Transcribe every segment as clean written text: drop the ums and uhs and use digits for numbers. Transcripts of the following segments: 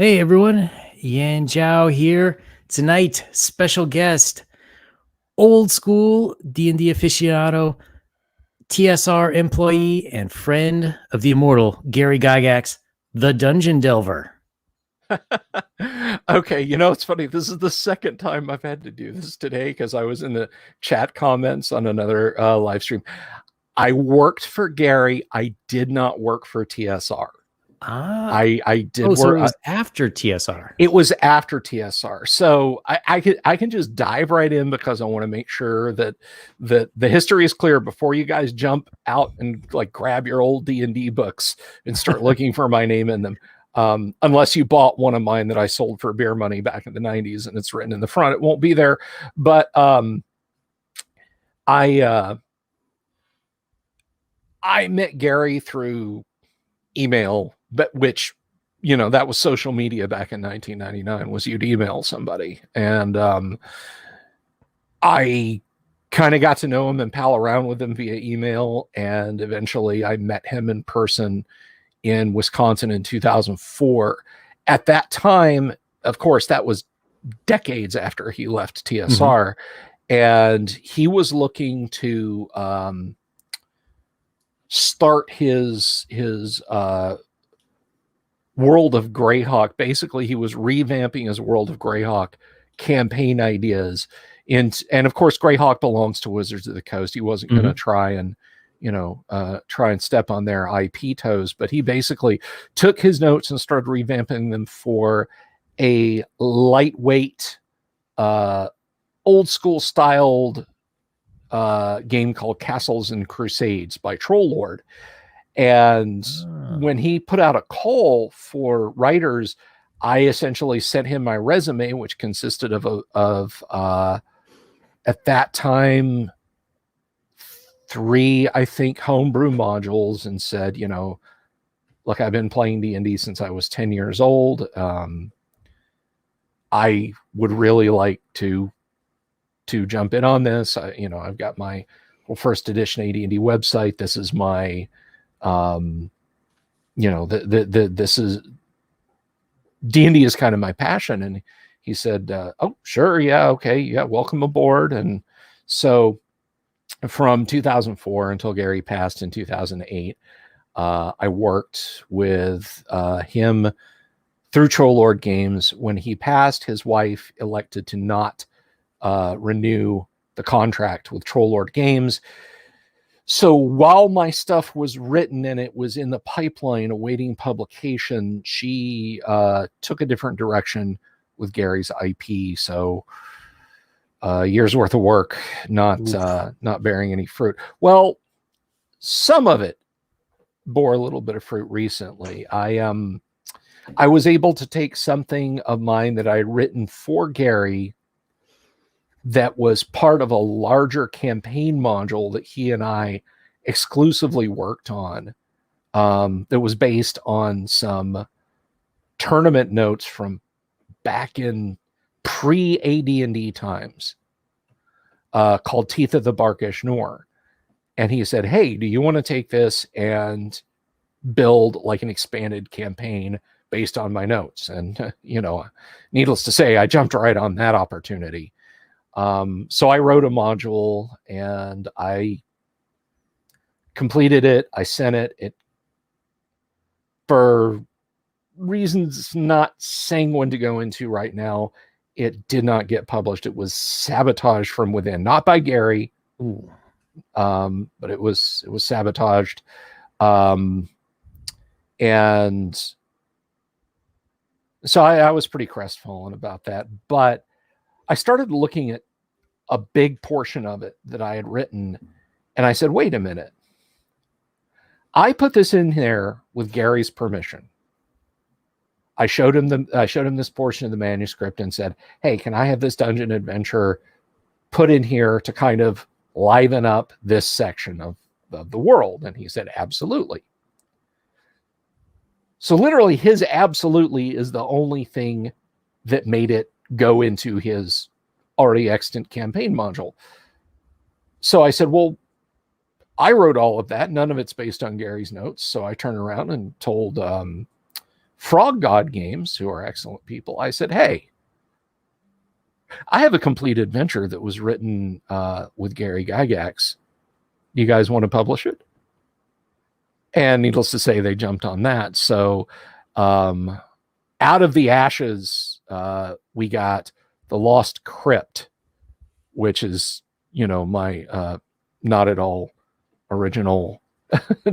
Hey everyone, Yan Zhao here. Tonight, special guest, old school D&D aficionado, TSR employee, and friend of the immortal Gary Gygax, the Dungeon Delver. Okay, it's funny. This is the second time I've had to do this today because I was in the chat comments on another live stream. I worked for Gary. I did not work for TSR. I did so work. it was after TSR. It was after TSR, so I can just dive right in because I want to make sure that the history is clear before you guys jump out and like grab your old D&D books and start looking for my name in them. Unless you bought one of mine that I sold for beer money back in the 90s and it's written in the front, it won't be there. But I met Gary through email, but which that was social media back in 1999, was you'd email somebody. And I kind of got to know him and pal around with him via email. And eventually I met him in person in Wisconsin in 2004. At that time, of course, that was decades after he left TSR. And he was looking to start his World of Greyhawk. Basically, he was revamping his World of Greyhawk campaign ideas. And of course, Greyhawk belongs to Wizards of the Coast. He wasn't going to try and step on their IP toes, but he basically took his notes and started revamping them for a lightweight, old school styled game called Castles and Crusades by Troll-Lord. And when he put out a call for writers, I essentially sent him my resume, which consisted of at that time 3, I think, homebrew modules, and said, look, I've been playing D&D since I was 10 years old. I would really like to jump in on this. I've got my first edition AD&D website. This is my this is D&D is kind of my passion. And he said, oh, sure. Yeah. Okay. Yeah. Welcome aboard. And so from 2004 until Gary passed in 2008, I worked with him through Troll-Lord Games. When he passed, his wife elected to not renew the contract with Troll-Lord Games. So while my stuff was written and it was in the pipeline awaiting publication, she took a different direction with Gary's IP. So years worth of work, not bearing any fruit. Well, some of it bore a little bit of fruit recently. I was able to take something of mine that I had written for Gary that was part of a larger campaign module that he and I exclusively worked on, that was based on some tournament notes from back in pre-AD&D times, called Teeth of the Barkish Noor. And he said, hey, do you want to take this and build like an expanded campaign based on my notes? And, needless to say, I jumped right on that opportunity. So I wrote a module and I completed it. I sent it. It, for reasons not sanguine to go into right now, it did not get published. It was sabotaged from within, not by Gary, but it was sabotaged. And so I was pretty crestfallen about that, but I started looking at a big portion of it that I had written, and I said, wait a minute. I put this in there with Gary's permission. I showed him this portion of the manuscript and said, hey, can I have this dungeon adventure put in here to kind of liven up this section of the world? And he said, absolutely. So literally his absolutely is the only thing that made it go into his already extant campaign module. So I said, well, I wrote all of that. None of it's based on Gary's notes. So I turned around and told Frog God Games, who are excellent people, I said, hey, I have a complete adventure that was written with Gary Gygax. You guys want to publish it? And needless to say, they jumped on that. So out of the ashes, we got the Lost Crypt, which is, my not at all original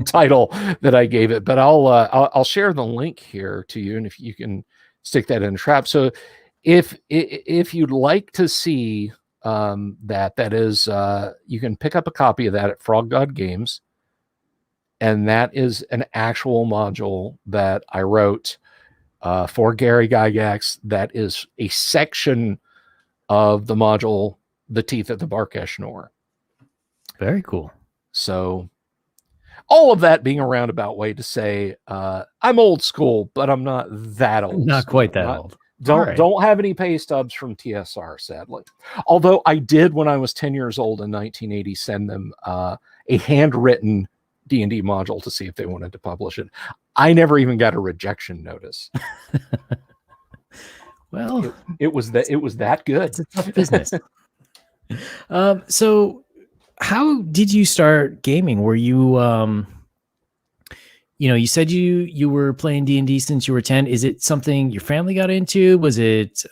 title that I gave it. But I'll share the link here to you, and if you can stick that in a trap. So if you'd like to see that is you can pick up a copy of that at Frog God Games. And that is an actual module that I wrote for Gary Gygax. That is a section of the module, The Teeth of the Barkesh-Nor. Very cool. So all of that being a roundabout way to say I'm old school, but I'm not that old. Not quite that old. Don't have any pay stubs from TSR, sadly. Although I did, when I was 10 years old in 1980, send them a handwritten D&D module to see if they wanted to publish it. I never even got a rejection notice. Well, it was that good. It's a tough business. So how did you start gaming? Were you you said you were playing D&D since you were 10. Is it something your family got into? Was it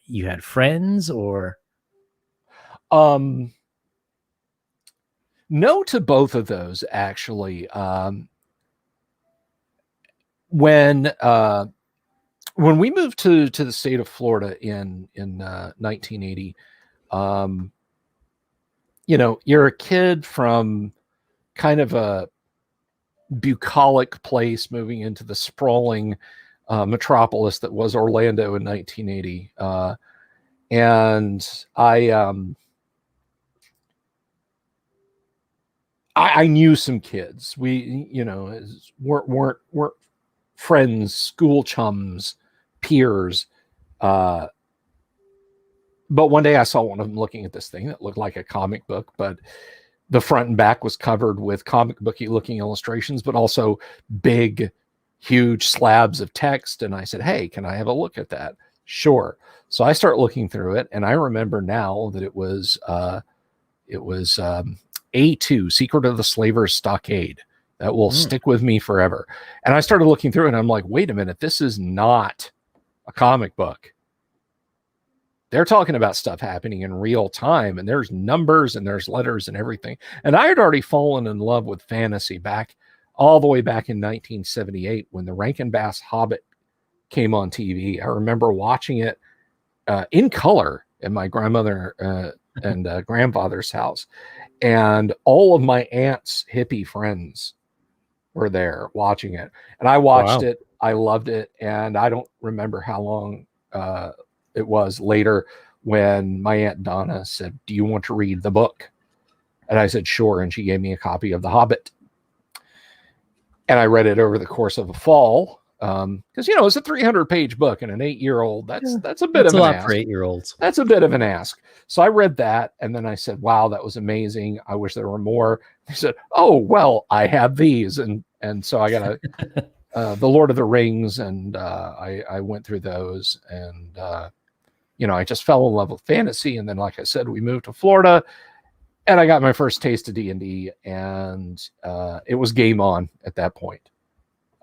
you had friends, or no to both of those, actually. When we moved to the state of Florida in 1980, you're a kid from kind of a bucolic place moving into the sprawling metropolis that was Orlando in 1980. And I knew some kids. We, weren't friends, school chums, peers. But one day I saw one of them looking at this thing that looked like a comic book, but the front and back was covered with comic booky looking illustrations, but also big, huge slabs of text. And I said, hey, can I have a look at that? Sure. So I start looking through it, and I remember now that it was A2, Secret of the Slaver's Stockade. That will stick with me forever. And I started looking through it, and I'm like, wait a minute, this is not a comic book. They're talking about stuff happening in real time, and there's numbers and there's letters and everything. And I had already fallen in love with fantasy all the way back in 1978 when the Rankin Bass Hobbit came on TV. I remember watching it in color at my grandmother and grandfather's house. And all of my aunt's hippie friends were there watching it. And I watched it. I loved it. And I don't remember how long it was later when my Aunt Donna said, do you want to read the book? And I said, sure. And she gave me a copy of The Hobbit. And I read it over the course of a fall. Because, it's a 300-page book, and an 8-year-old, that's a bit of an ask. For 8-year-olds. That's a bit of an ask. So I read that, and then I said, wow, that was amazing. I wish there were more. They said, oh, well, I have these. And so I got The Lord of the Rings, and I went through those, and I just fell in love with fantasy. And then, like I said, we moved to Florida, and I got my first taste of D&D, and it was game on at that point.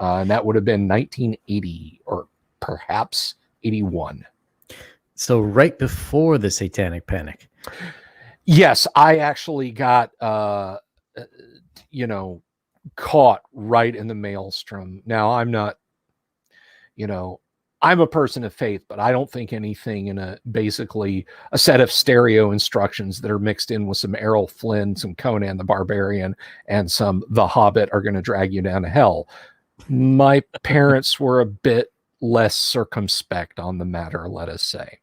And that would have been 1980 or perhaps 81. So right before the Satanic Panic. Yes, I actually got, caught right in the maelstrom. Now, I'm not, I'm a person of faith, but I don't think anything in basically a set of stereo instructions that are mixed in with some Errol Flynn, some Conan the Barbarian, and some The Hobbit are going to drag you down to hell. My parents were a bit less circumspect on the matter, let us say.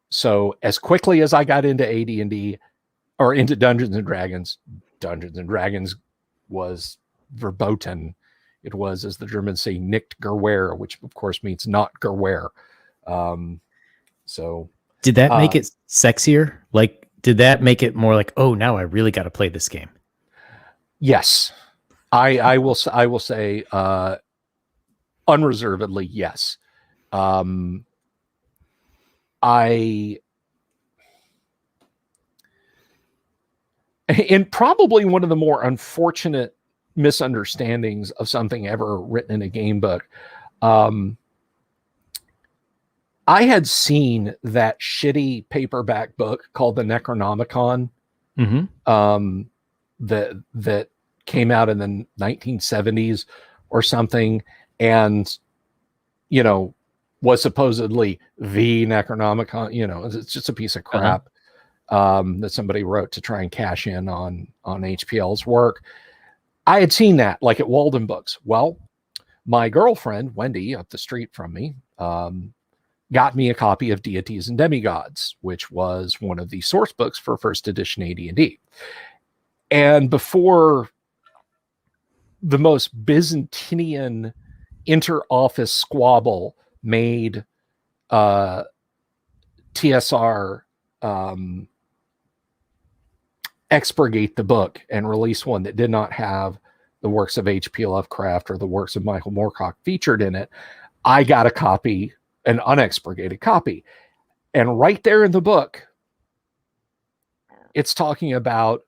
So as quickly as I got into AD&D or into Dungeons and Dragons was verboten. It was, as the Germans say, nicht Gerwehr, which of course means not Gerwehr. So did that make it sexier? Like, did that make it more like, oh, now I really got to play this game? Yes. I will say unreservedly, yes. And probably one of the more unfortunate misunderstandings of something ever written in a game book. I had seen that shitty paperback book called the Necronomicon, that came out in the 1970s or something, and was supposedly the Necronomicon. It's just a piece of crap that somebody wrote to try and cash in on HPL's work. I had seen that like at Walden Books. Well, my girlfriend Wendy up the street from me got me a copy of Deities and Demigods, which was one of the source books for first edition AD&D. And before the most Byzantinian inter-office squabble made TSR expurgate the book and release one that did not have the works of H.P. Lovecraft or the works of Michael Moorcock featured in it, I got a copy, an unexpurgated copy. And right there in the book, it's talking about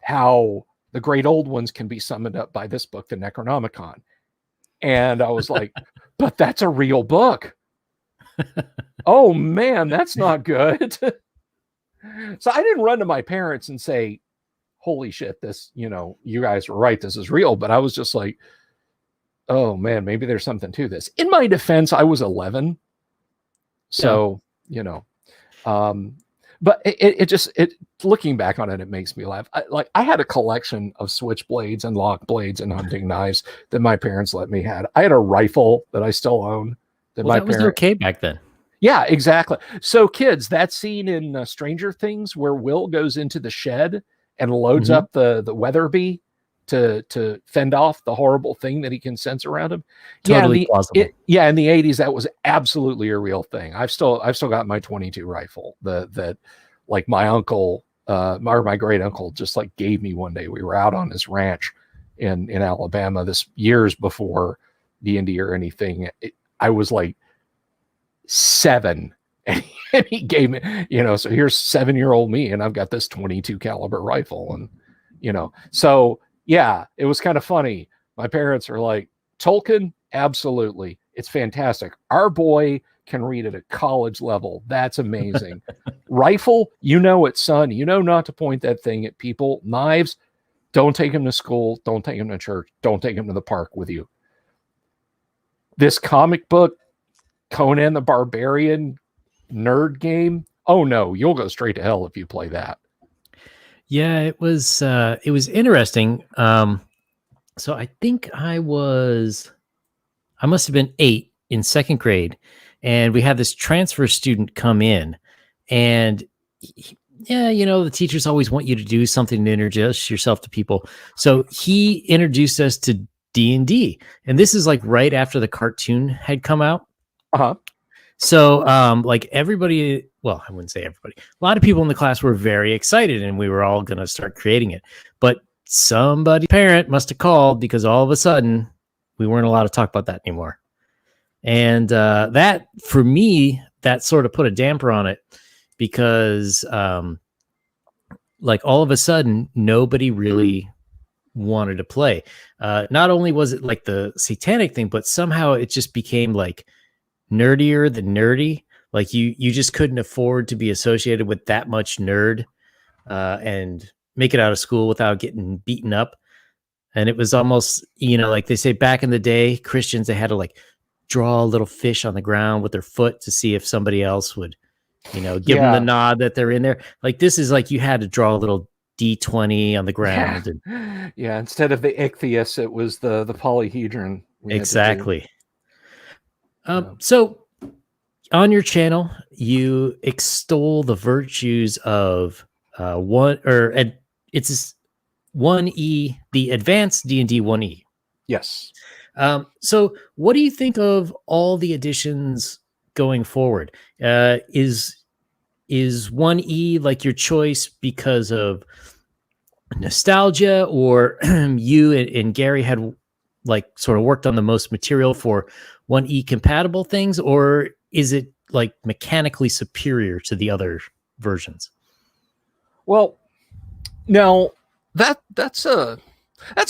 how the great old ones can be summoned up by this book, the Necronomicon. And I was like, but that's a real book. Oh man, that's not good. So I didn't run to my parents and say, holy shit, this, you guys were right, this is real. But I was just like, oh man, maybe there's something to this. In my defense, I was 11. So, but it looking back on it, it makes me laugh. I had a collection of switchblades and lock blades and hunting knives that my parents let me have. I had a rifle that I still own. That was okay back then. Yeah, exactly. So kids, that scene in Stranger Things where Will goes into the shed and loads up the Weatherby to fend off the horrible thing that he can sense around him. Totally plausible. In the 80s, that was absolutely a real thing. I've still got my 22 rifle that like my uncle, or my great uncle just like gave me one day. We were out on his ranch in Alabama, this years before D&D or anything. I was like 7 and he gave me, so here's 7-year-old me and I've got this 22 caliber rifle, and so yeah, it was kind of funny. My parents are like, Tolkien, absolutely, it's fantastic. Our boy can read at a college level. That's amazing. Rifle, it, son. Not to point that thing at people. Knives, don't take him to school. Don't take him to church. Don't take him to the park with you. This comic book, Conan the Barbarian nerd game, oh no, you'll go straight to hell if you play that. Yeah, it was interesting. So I think I must have been 8 in 2nd grade, and we had this transfer student come in, and the teachers always want you to do something to introduce yourself to people. So he introduced us to D&D, and this is like right after the cartoon had come out. So like everybody, well, I wouldn't say everybody, a lot of people in the class were very excited, and we were all going to start creating it. But somebody's parent must have called, because all of a sudden we weren't allowed to talk about that anymore. And that, for me, that sort of put a damper on it, because like all of a sudden nobody really wanted to play. Not only was it like the satanic thing, but somehow it just became like nerdier than nerdy. Like you just couldn't afford to be associated with that much nerd and make it out of school without getting beaten up. And it was almost, like they say back in the day, Christians, they had to like draw a little fish on the ground with their foot to see if somebody else would, give them the nod that they're in there. Like this is like you had to draw a little D20 on the ground. Yeah, instead of the ichthys, it was the polyhedron. Exactly. So on your channel, you extol the virtues of it's 1E, the advanced D&D 1E. Yes. So what do you think of all the additions going forward? Is 1E like your choice because of nostalgia, or you and Gary had like sort of worked on the most material for 1E compatible things, or is it like mechanically superior to the other versions? Well, now that's a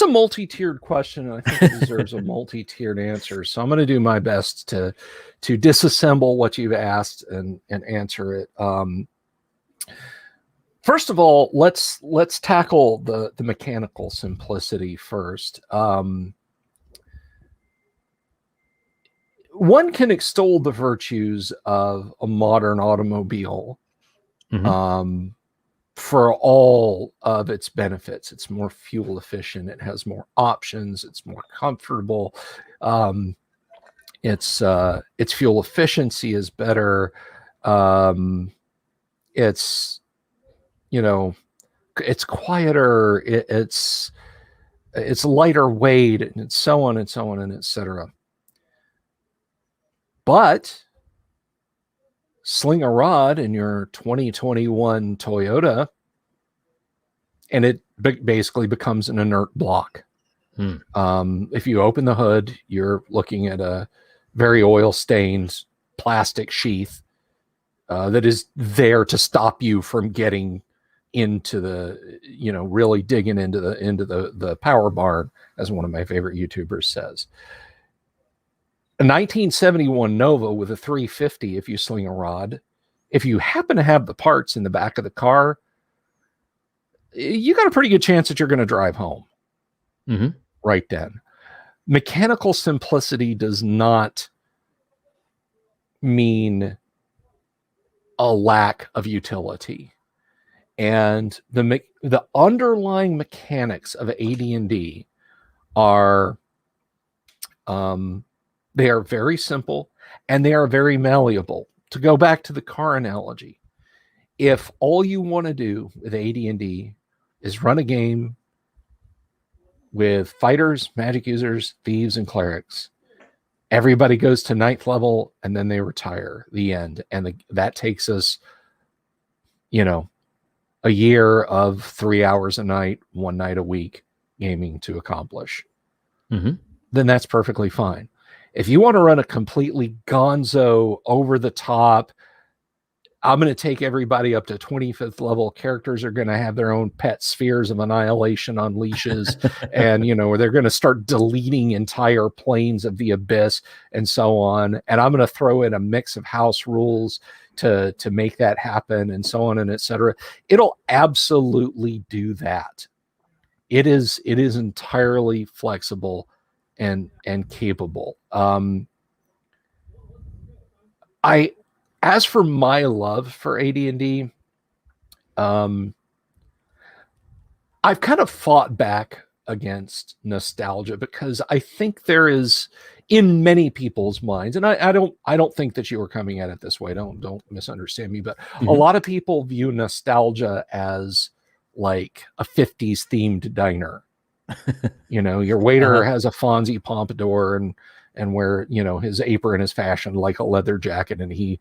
multi-tiered question, and I think it deserves a multi-tiered answer. So I'm going to do my best to disassemble what you've asked and answer it. First of all, let's tackle the mechanical simplicity first. One can extol the virtues of a modern automobile. For all of its benefits. It's more fuel efficient. It has more options. It's more comfortable. Its fuel efficiency is better. It's it's quieter. It's lighter weight, and so on and so on and etc. But sling a rod in your 2021 Toyota, and it basically becomes an inert block. If you open the hood, you're looking at a very oil-stained plastic sheath that is there to stop you from getting into the, really digging into the power barn, as one of my favorite YouTubers says. A 1971 Nova with a 350, if you sling a rod, if you happen to have the parts in the back of the car, you got a pretty good chance that you're going to drive home right then. Mechanical simplicity does not mean a lack of utility. And the underlying mechanics of AD&D are they are very simple, and they are very malleable. To go back to the car analogy, if all you want to do with AD&D is run a game with fighters, magic users, thieves, and clerics, everybody goes to 9th level and then they retire. The end. And that takes us, a year of 3 hours a night, 1 night a week gaming to accomplish. Then that's perfectly fine. If you want to run a completely gonzo, over the top, I'm going to take everybody up to 25th level. Characters are going to have their own pet spheres of annihilation on leashes. And, they're going to start deleting entire planes of the abyss and so on. And I'm going to throw in a mix of house rules to make that happen and so on and et cetera. It'll absolutely do that. It is entirely flexible and capable. As for my love for AD&D, I've kind of fought back against nostalgia, because I think there is, in many people's minds, and I don't think that you were coming at it this way. Don't misunderstand me, but a lot of people view nostalgia as like a 50s themed diner. Your waiter has a Fonzie pompadour and wear, his apron is fashioned like a leather jacket, and he,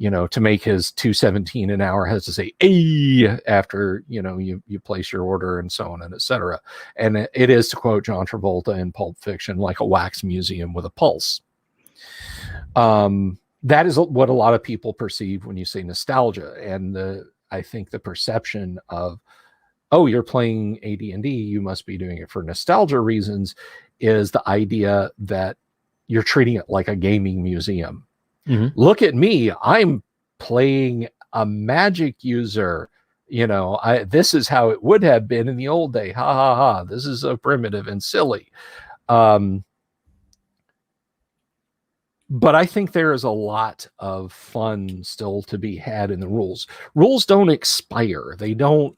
to make his $2.17 an hour has to say "ay" after you place your order, and so on and etc. And it is, to quote John Travolta in Pulp Fiction, like a wax museum with a pulse. That is what a lot of people perceive when you say nostalgia, and I think the perception of, oh, you're playing AD&D, you must be doing it for nostalgia reasons, is the idea that you're treating it like a gaming museum. Look at me, I'm playing a magic user. This is how it would have been in the old day. Ha ha ha. This is so primitive and silly. But I think there is a lot of fun still to be had in the rules. Rules don't expire. They don't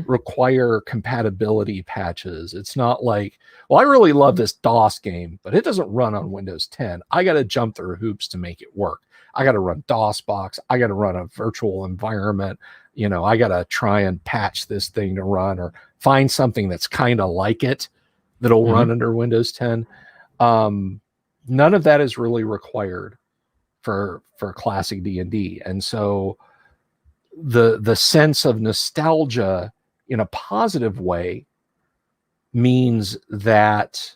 require compatibility patches. It's not like, well, I really love this DOS game, but it doesn't run on Windows 10. I got to jump through hoops to make it work. I got to run DOSBox. I got to run a virtual environment. I got to try and patch this thing to run, or find something that's kind of like it that'll run under Windows 10. None of that is really required for classic D&D. And so the sense of nostalgia in a positive way means that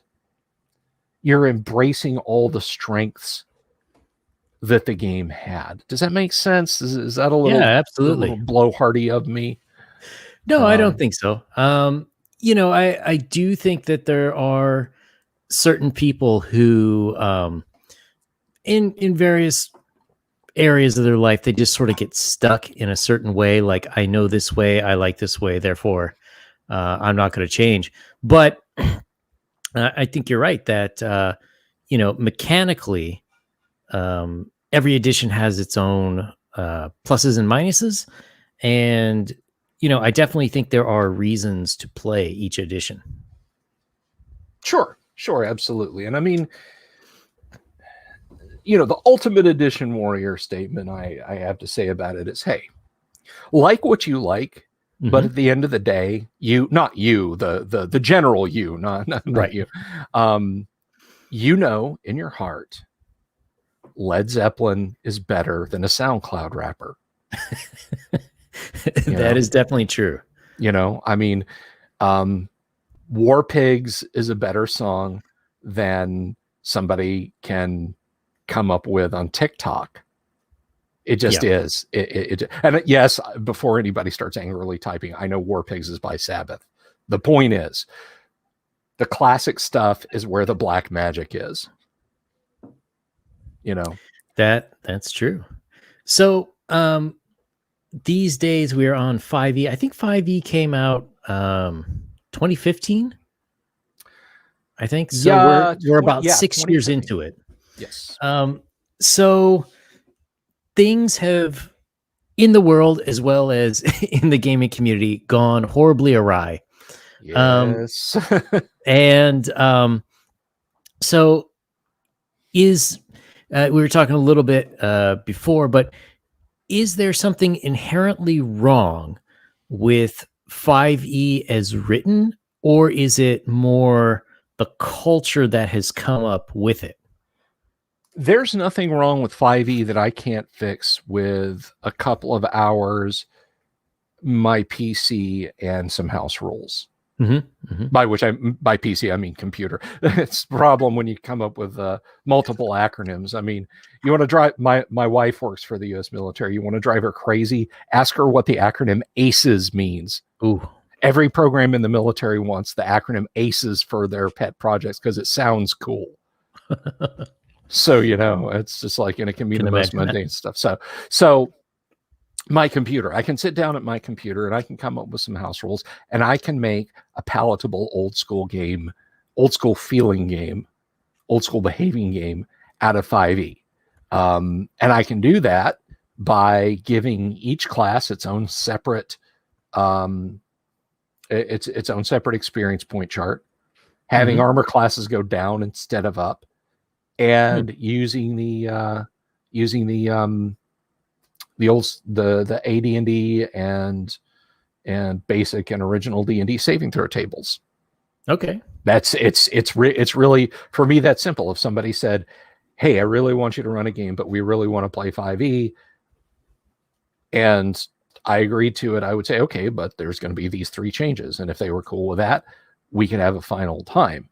you're embracing all the strengths that the game had. Does that make sense? Is that a little, absolutely. blowhardy of me? No, I don't think so. I do think that there are certain people who, in various areas of their life, they just sort of get stuck in a certain way. Like, I know this way, I like this way, therefore, I'm not going to change. But I think you're right that, mechanically, every edition has its own pluses and minuses. And, I definitely think there are reasons to play each edition. Sure, absolutely. And I mean, the Ultimate Edition Warrior statement I have to say about it is, hey, like what you like, but at the end of the day, not you, the general you, not right. you, in your heart, Led Zeppelin is better than a SoundCloud rapper. That is definitely true. I mean, War Pigs is a better song than somebody can come up with on TikTok. It just is. And yes, before anybody starts angrily typing, I know War Pigs is by Sabbath. The point is, the classic stuff is where the black magic is. That's true. So these days we are on 5e. I think 5e came out 2015. I think so. Yeah, we're about 6 years into it. Yes. So things have, in the world as well as in the gaming community, gone horribly awry. Yes. And so is we were talking a little bit before, but is there something inherently wrong with 5e as written, or is it more the culture that has come up with it? There's nothing wrong with 5e that I can't fix with a couple of hours, my PC, and some house rules. By PC, I mean computer. It's a problem when you come up with multiple acronyms. I mean, you want to drive, my wife works for the U.S. military. You want to drive her crazy? Ask her what the acronym ACES means. Ooh. Every program in the military wants the acronym ACES for their pet projects because it sounds cool. So, it's just like, it can be the most mundane stuff. So my computer, I can sit down at my computer and I can come up with some house rules, and I can make a palatable old school game, old school feeling game, old school behaving game out of 5e. And I can do that by giving each class its own separate, its own separate experience point chart, having armor classes go down instead of up, and using the AD&D and basic and original D&D saving throw tables. Okay. It's really, for me, that simple. If somebody said, hey, I really want you to run a game, but we really want to play 5e, and I agreed to it, I would say, okay, but there's going to be these 3 changes. And if they were cool with that, we could have a final time.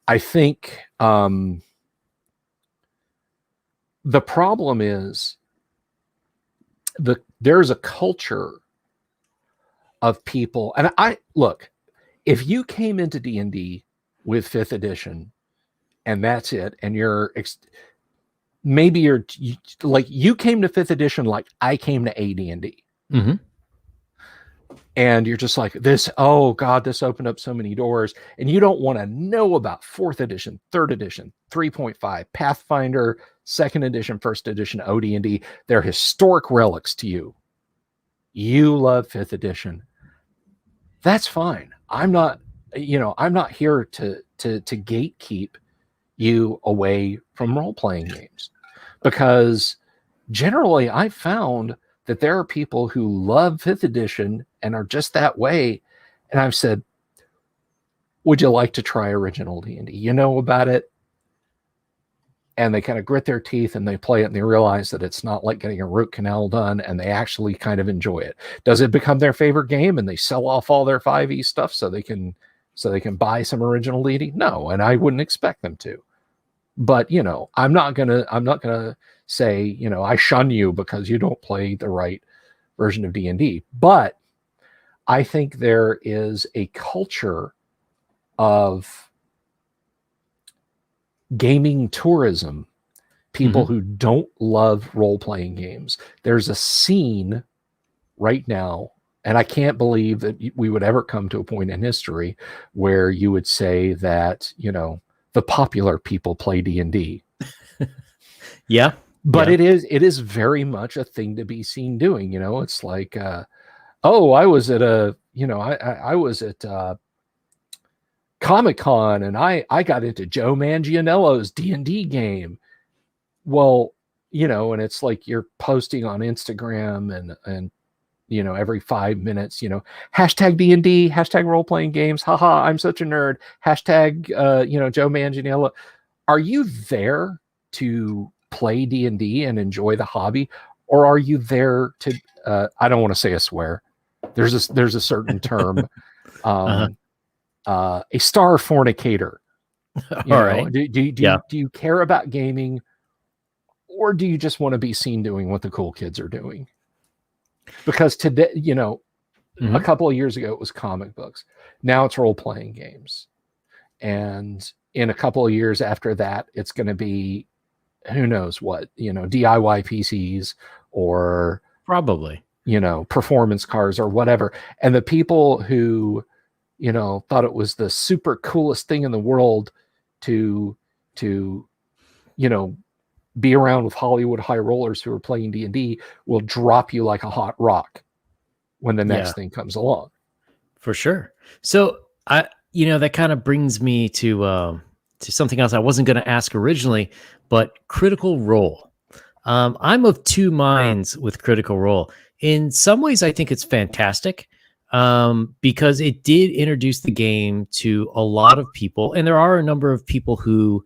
I think the problem is there's a culture of people, and look, if you came into D&D with 5th edition and that's it, and maybe you came to 5th edition like I came to AD&D. And you're just like, oh God, this opened up so many doors, and you don't want to know about 4th edition, 3rd edition, 3.5, Pathfinder, 2nd edition, 1st edition, OD&D. They're historic relics to you. You love 5th edition. That's fine. I'm not here to gatekeep you away from role-playing games, because generally I've found that there are people who love 5th edition and are just that way. And I've said, would you like to try original D&D? You know about it? And they kind of grit their teeth and they play it, and they realize that it's not like getting a root canal done, and they actually kind of enjoy it. Does it become their favorite game and they sell off all their 5e stuff so they can buy some original D&D? No, and I wouldn't expect them to. But, I'm not gonna say, I shun you because you don't play the right version of D&D. But I think there is a culture of gaming tourism, people who don't love role-playing games. There's a scene right now, and I can't believe that we would ever come to a point in history where you would say that, the popular people play D&D. Yeah. But it is very much a thing to be seen doing. It's like, I was at I was at Comic-Con, and I got into Joe Manganiello's D&D game. Well, and it's like you're posting on Instagram and every 5 minutes, hashtag D&D, hashtag role-playing games, haha, I'm such a nerd, hashtag Joe Manganiello. Are you there to play D&D and enjoy the hobby, or are you there to I don't want to say a swear, there's a certain term, a star fornicator? All right. Do you care about gaming, or do you just want to be seen doing what the cool kids are doing? Because today, a couple of years ago it was comic books, now it's role-playing games, and in a couple of years after that it's going to be who knows what, DIY PCs, or probably performance cars or whatever. And the people who thought it was the super coolest thing in the world to be around with Hollywood high rollers who are playing D&D will drop you like a hot rock when the next thing comes along. For sure. So that kind of brings me to something else I wasn't going to ask originally, but Critical Role. I'm of two minds with Critical Role. In some ways, I think it's fantastic because it did introduce the game to a lot of people. And there are a number of people who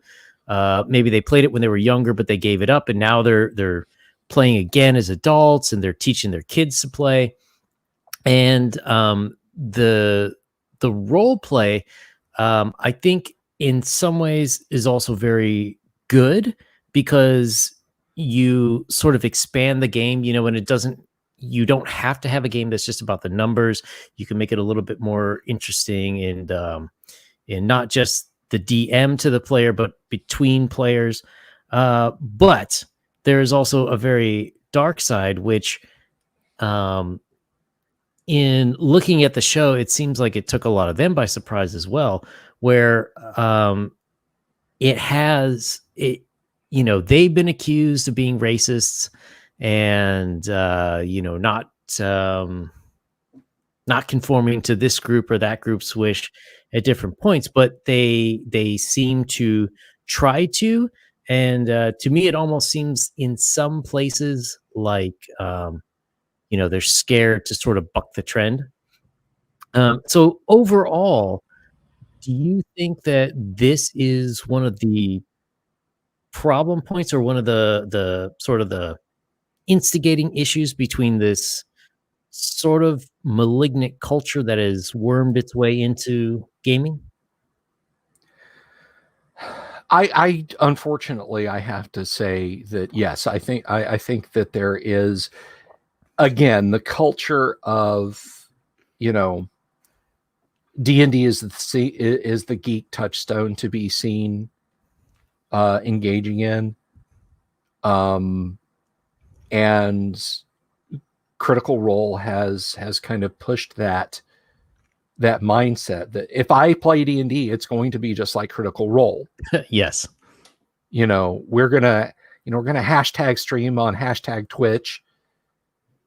maybe they played it when they were younger, but they gave it up. And now they're playing again as adults, and they're teaching their kids to play. And the role play, I think in some ways is also very good because you sort of expand the game, and you don't have to have a game that's just about the numbers. You can make it a little bit more interesting and not just the DM to the player, but between players. But there is also a very dark side, which in looking at the show, it seems like it took a lot of them by surprise as well, where they've been accused of being racists and not conforming to this group or that group's wish at different points, but they seem to try to. And to me, it almost seems in some places like they're scared to sort of buck the trend. So overall, do you think that this is one of the problem points, or one of the sort of the instigating issues between this sort of malignant culture that has wormed its way into gaming? I unfortunately, I have to say that yes, I think that there is, again, the culture of D&D is the geek touchstone to be seen engaging in, and Critical Role has kind of pushed that mindset that if I play D&D, it's going to be just like Critical Role. Yes. We're gonna hashtag stream on hashtag Twitch,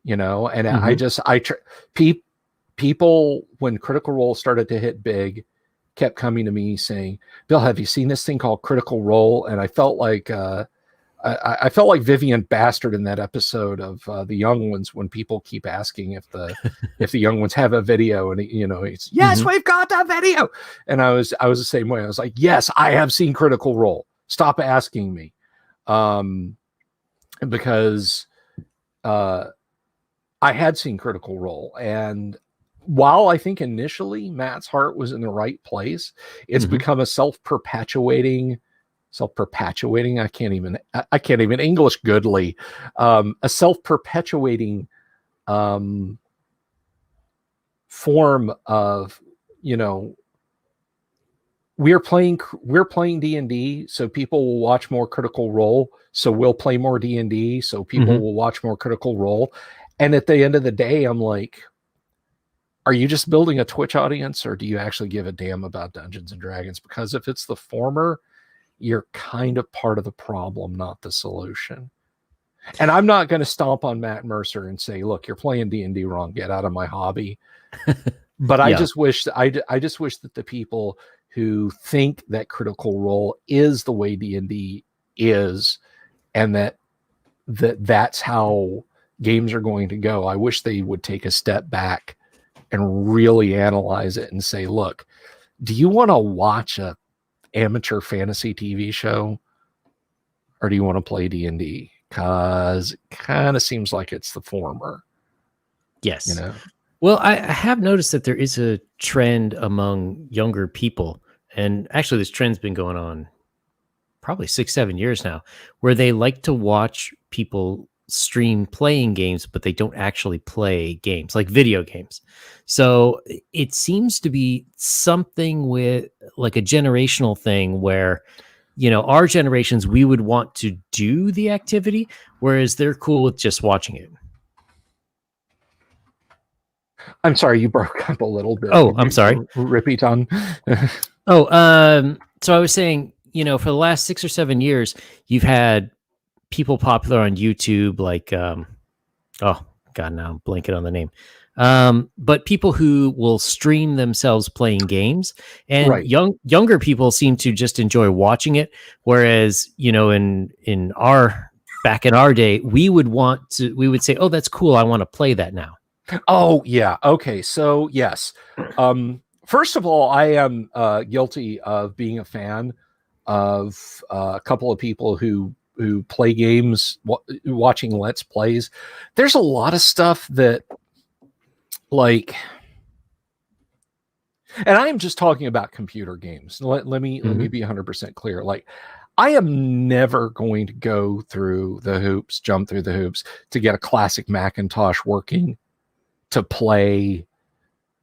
and people, when Critical Role started to hit big, kept coming to me saying, Bill, have you seen this thing called Critical Role? And I felt like I felt like Vivian Bastard in that episode of The Young Ones, when people keep asking if the Young Ones have a video, and it's yes, we've got that video. And I was the same way. I was like, yes, I have seen Critical Role. Stop asking me, because I had seen Critical Role, and while I think initially Matt's heart was in the right place, it's become a self-perpetuating self-perpetuating. I can't even English goodly. A self-perpetuating form of, we're playing D&D, so people will watch more Critical Role, so we'll play more D&D, so people will watch more Critical Role. And at the end of the day, I'm like, are you just building a Twitch audience, or do you actually give a damn about Dungeons and Dragons? Because if it's the former, you're kind of part of the problem, not the solution. And I'm not going to stomp on Matt Mercer and say, look, you're playing D&D wrong, get out of my hobby. But I just wish that the people who think that Critical Role is the way D&D is, and that's how games are going to go, I wish they would take a step back and really analyze it and say, look, do you want to watch a amateur fantasy TV show, or do you want to play D&D? Because it kind of seems like it's the former. Yes. Well, I have noticed that there is a trend among younger people, and actually this trend's been going on probably 6-7 years now, where they like to watch people stream playing games, but they don't actually play games, like video games. So it seems to be something with like a generational thing where, our generations, we would want to do the activity, whereas they're cool with just watching it. I'm sorry, you broke up a little bit. Oh, I'm sorry. Repeat on. So I was saying, for the last 6 or 7 years, you've had people popular on YouTube, like, oh God, now I'm blanking on the name. But people who will stream themselves playing games, and younger people seem to just enjoy watching it. Whereas, back in our day, we would say, oh, that's cool, I want to play that now. Oh yeah. Okay. So yes. First of all, I am guilty of being a fan of a couple of people who play games, watching Let's Plays. There's a lot of stuff that, like, and I am just talking about computer games. Let me be 100% clear. Like, I am never going to jump through the hoops to get a classic Macintosh working to play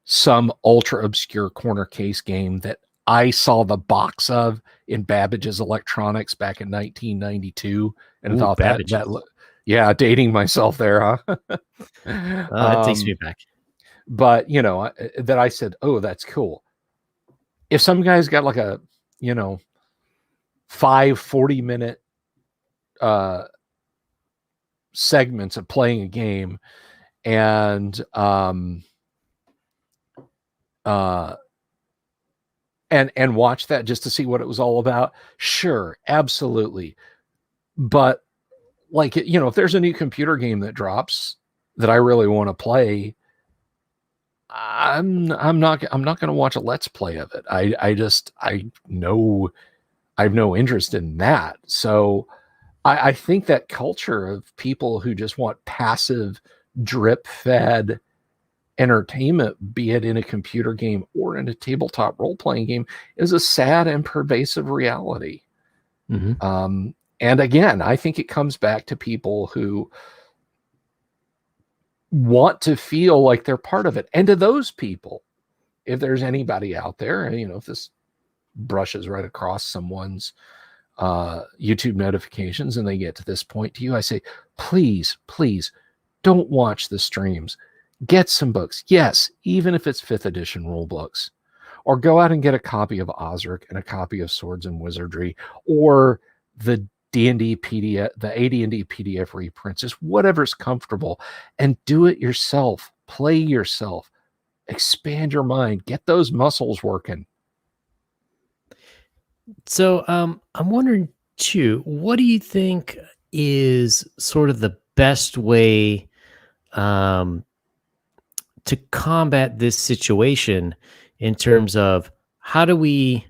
some ultra obscure corner case game that I saw the box of in Babbage's Electronics back in 1992, and thought that dating myself there, huh? That takes me back. But that I said, oh, that's cool. If some guy's got like a 40-minute segments of playing a game, and watch that just to see what it was all about, sure, absolutely. But like, if there's a new computer game that drops that I really want to play, I'm not going to watch a Let's Play of it. I have no interest in that. So I think that culture of people who just want passive, drip fed entertainment, be it in a computer game or in a tabletop role-playing game, is a sad and pervasive reality. And again, I think it comes back to people who want to feel like they're part of it. And to those people, if there's anybody out there, if this brushes right across someone's YouTube notifications and they get to this point to you, I say, please don't watch the streams. Get some books. Yes, even if it's 5th edition rule books. Or go out and get a copy of Osric and a copy of Swords and Wizardry, or the D&D PDF, the AD&D PDF reprints, just whatever's comfortable, and do it yourself. Play yourself. Expand your mind. Get those muscles working. So I'm wondering too, what do you think is sort of the best way to combat this situation, in terms of how do we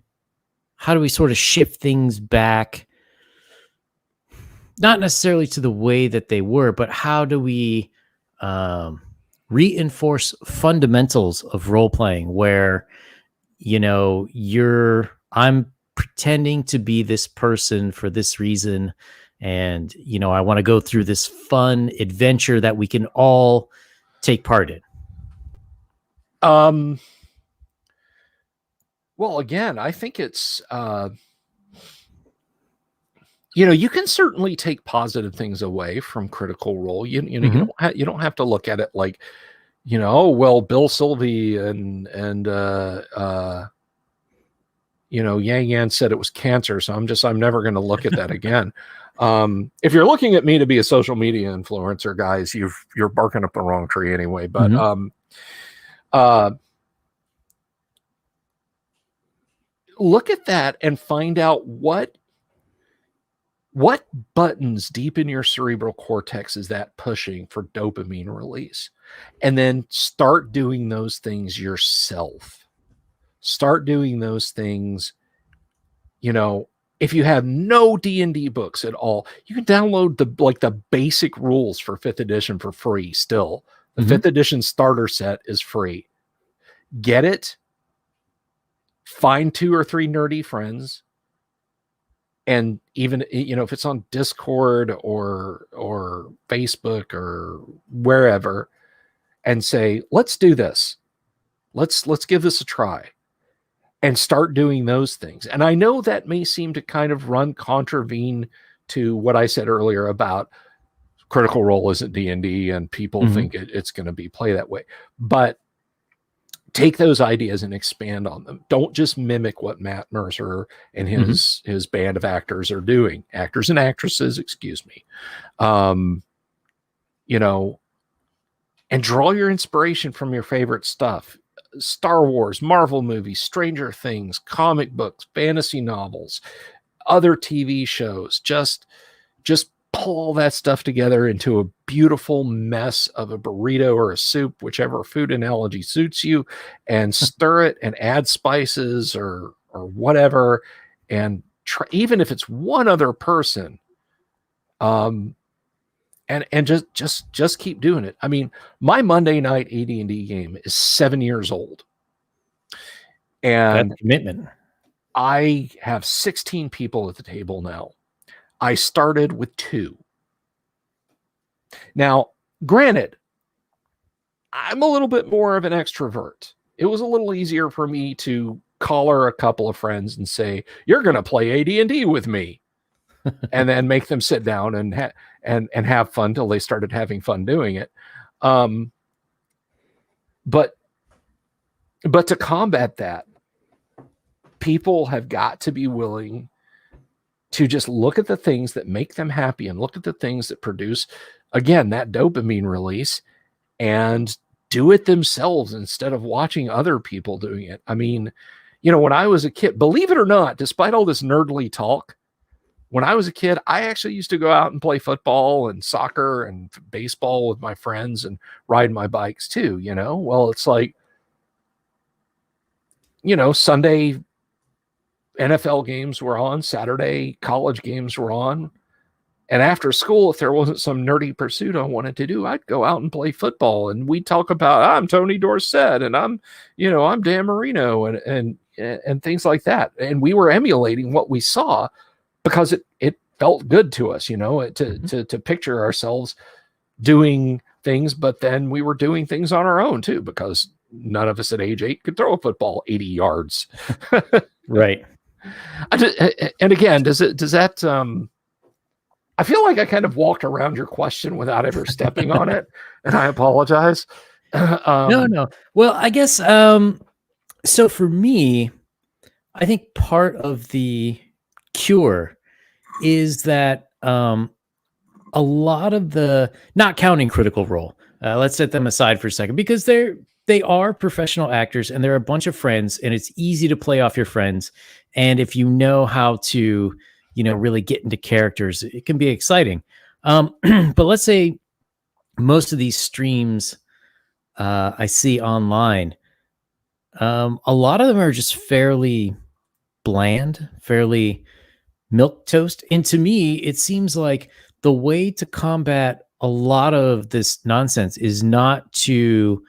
sort of shift things back, not necessarily to the way that they were, but how do we reinforce fundamentals of role playing where, I'm pretending to be this person for this reason. And, you know, I want to go through this fun adventure that we can all take part in. Well, again, I think it's, you know, you can certainly take positive things away from Critical Role. You know, you don't have to look at it like, you know, oh, well, Bill Sylvie and you know, Yang Yan said it was cancer, so I'm never going to look at that again. If you're looking at me to be a social media influencer, guys, you're barking up the wrong tree anyway. But look at that and find out what buttons deep in your cerebral cortex is that pushing for dopamine release, and then start doing those things yourself. Start doing those things. You know, if you have no D&D books at all, you can download the basic rules for 5th edition for free. Still, the 5th edition starter set is free. Get it. Find 2 or 3 nerdy friends, and even, you know, if it's on Discord or Facebook or wherever, and say, let's do this. Let's give this a try. And start doing those things. And I know that may seem to kind of contravene to what I said earlier about Critical Role isn't D&D, and people think it's going to be play that way. But take those ideas and expand on them. Don't just mimic what Matt Mercer and his band of actors are doing. Actors and actresses, excuse me. You know, and draw your inspiration from your favorite stuff. Star Wars, Marvel movies, Stranger Things, comic books, fantasy novels, other TV shows. Just pull all that stuff together into a beautiful mess of a burrito or a soup, whichever food analogy suits you, and stir it and add spices or whatever, and try, even if it's one other person, and just keep doing it. I mean, my Monday night AD&D game is 7 years old, and that's commitment. I have 16 people at the table now. I started with 2. Now, granted, I'm a little bit more of an extrovert. It was a little easier for me to collar a couple of friends and say, "You're going to play AD&D with me," and then make them sit down and have fun till they started having fun doing it. But to combat that, people have got to be willing to just look at the things that make them happy and look at the things that produce, again, that dopamine release, and do it themselves instead of watching other people doing it. I mean, you know, when I was a kid, believe it or not, despite all this nerdly talk, when I was a kid, I actually used to go out and play football and soccer and baseball with my friends and ride my bikes too, you know? Well, it's like, you know, Sunday NFL games were on, Saturday college games were on. And after school, if there wasn't some nerdy pursuit I wanted to do, I'd go out and play football, and we'd talk about, I'm Tony Dorsett, and I'm Dan Marino, and things like that. And we were emulating what we saw because it felt good to us, you know, to picture ourselves doing things, but then we were doing things on our own too, because none of us at age 8 could throw a football 80 yards. Right. And again, does that, I feel like I kind of walked around your question without ever stepping on it, and I apologize. No. Well, I guess, so for me, I think part of the cure is that, a lot of the, not counting Critical Role, let's set them aside for a second, because they are professional actors and they're a bunch of friends, and it's easy to play off your friends. And if you know how to, you know, really get into characters, it can be exciting. But let's say most of these streams I see online, a lot of them are just fairly bland, fairly milquetoast. And to me, it seems like the way to combat a lot of this nonsense is not to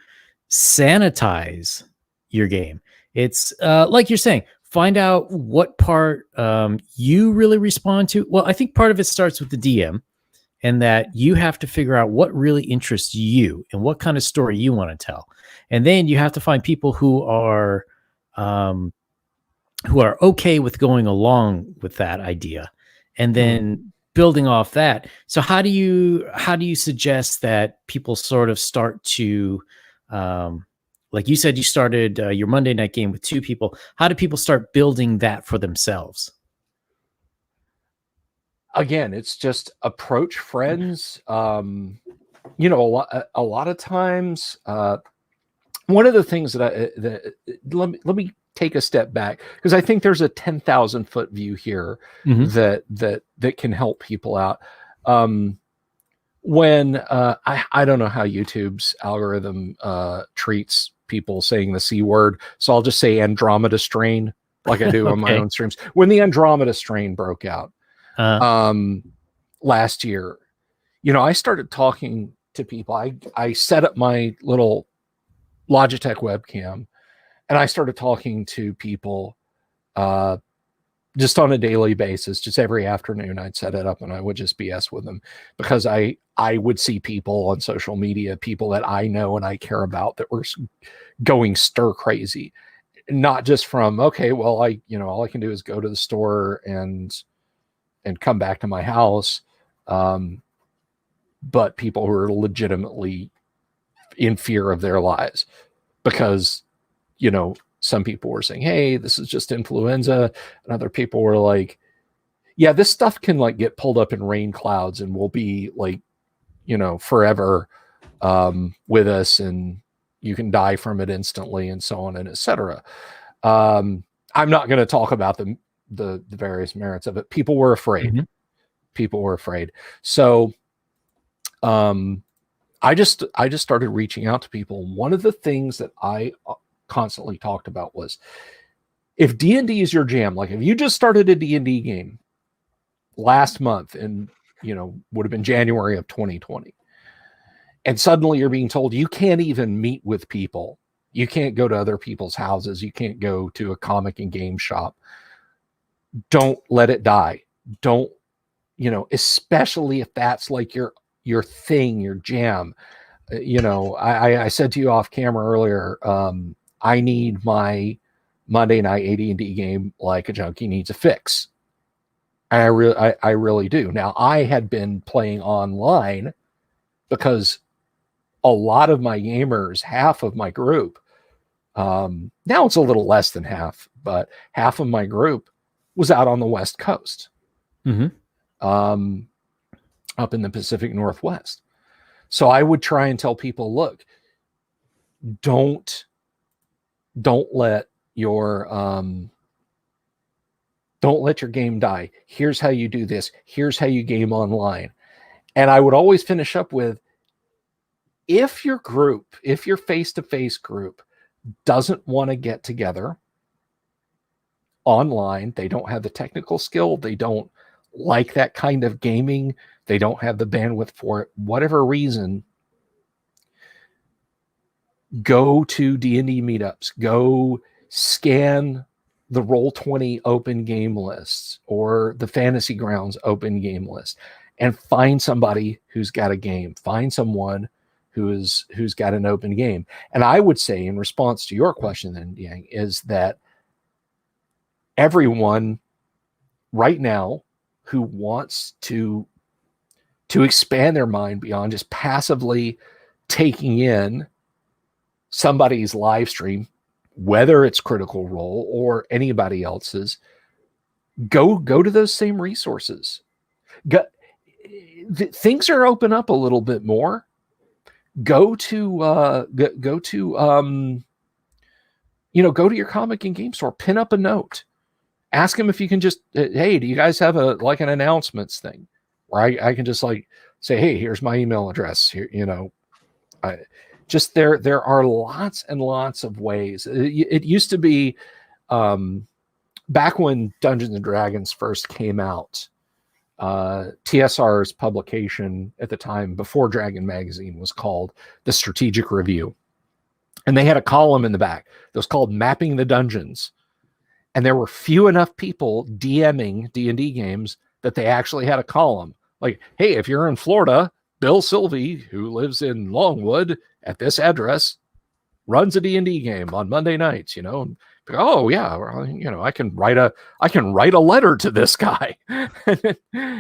sanitize your game. It's like you're saying, find out what part you really respond to. Well, I think part of it starts with the DM, and that you have to figure out what really interests you and what kind of story you want to tell. And then you have to find people who are okay with going along with that idea, and then building off that. So how do you suggest that people sort of start to, like you said, you started your Monday night game with 2 people. How do people start building that for themselves? Again, it's just approach friends. You know, a lot of times, one of the things that let me take a step back, because I think there's a 10,000 foot view here that can help people out. When I don't know how YouTube's algorithm treats people saying the C word, so I'll just say Andromeda strain, like I do on my own streams. When the Andromeda strain broke out last year, you know, I started talking to people. I set up my little Logitech webcam, and I started talking to people just on a daily basis. Just every afternoon I'd set it up and I would just BS with them, because I would see people on social media, people that I know and I care about, that were going stir crazy. Not just from, okay, well, all I can do is go to the store and come back to my house. But people who are legitimately in fear of their lives, because, you know, some people were saying, hey, this is just influenza. And other people were like, yeah, this stuff can like get pulled up in rain clouds and will be like, you know, forever with us, and you can die from it instantly, and so on and etc. I'm not going to talk about the various merits of it. People were afraid. People were afraid. So I just started reaching out to people. One of the things that I constantly talked about was, if D&D is your jam, like if you just started a D&D game last month, and, you know, would have been January of 2020, and suddenly you're being told you can't even meet with people, you can't go to other people's houses, you can't go to a comic and game shop, don't let it die. Don't, you know, especially if that's like your thing, your jam. You know, I said to you off camera earlier, I need my Monday night AD&D game like a junkie needs a fix. I really do. Now, I had been playing online because a lot of my gamers, half of my group, now it's a little less than half, but half of my group was out on the West Coast, up in the Pacific Northwest. So I would try and tell people, look, don't let your game die. Here's how you do this. Here's how you game online. And I would always finish up with, if your face-to-face group doesn't want to get together online, they don't have the technical skill, they don't like that kind of gaming, they don't have the bandwidth for it, whatever reason, go to D&D meetups, go scan the Roll20 open game lists or the Fantasy Grounds open game list, and find somebody who's got a game, find someone who's got an open game. And I would say, in response to your question then, Yang, is that everyone right now who wants to expand their mind beyond just passively taking in somebody's live stream, whether it's Critical Role or anybody else's, go to those same resources. Things are open up a little bit more. Go to your comic and game store, pin up a note, ask them if you can just, hey, do you guys have an announcements thing where I can just like say, hey, here's my email address here, you know. There are lots and lots of ways. It used to be, back when Dungeons and Dragons first came out, TSR's publication at the time, before Dragon Magazine, was called The Strategic Review. And they had a column in the back that was called Mapping the Dungeons. And there were few enough people DMing D&D games that they actually had a column. Like, hey, if you're in Florida, Bill Sylvie, who lives in Longwood at this address, runs a D&D game on Monday nights, you know. And, oh yeah, well, you know, I can write a letter to this guy,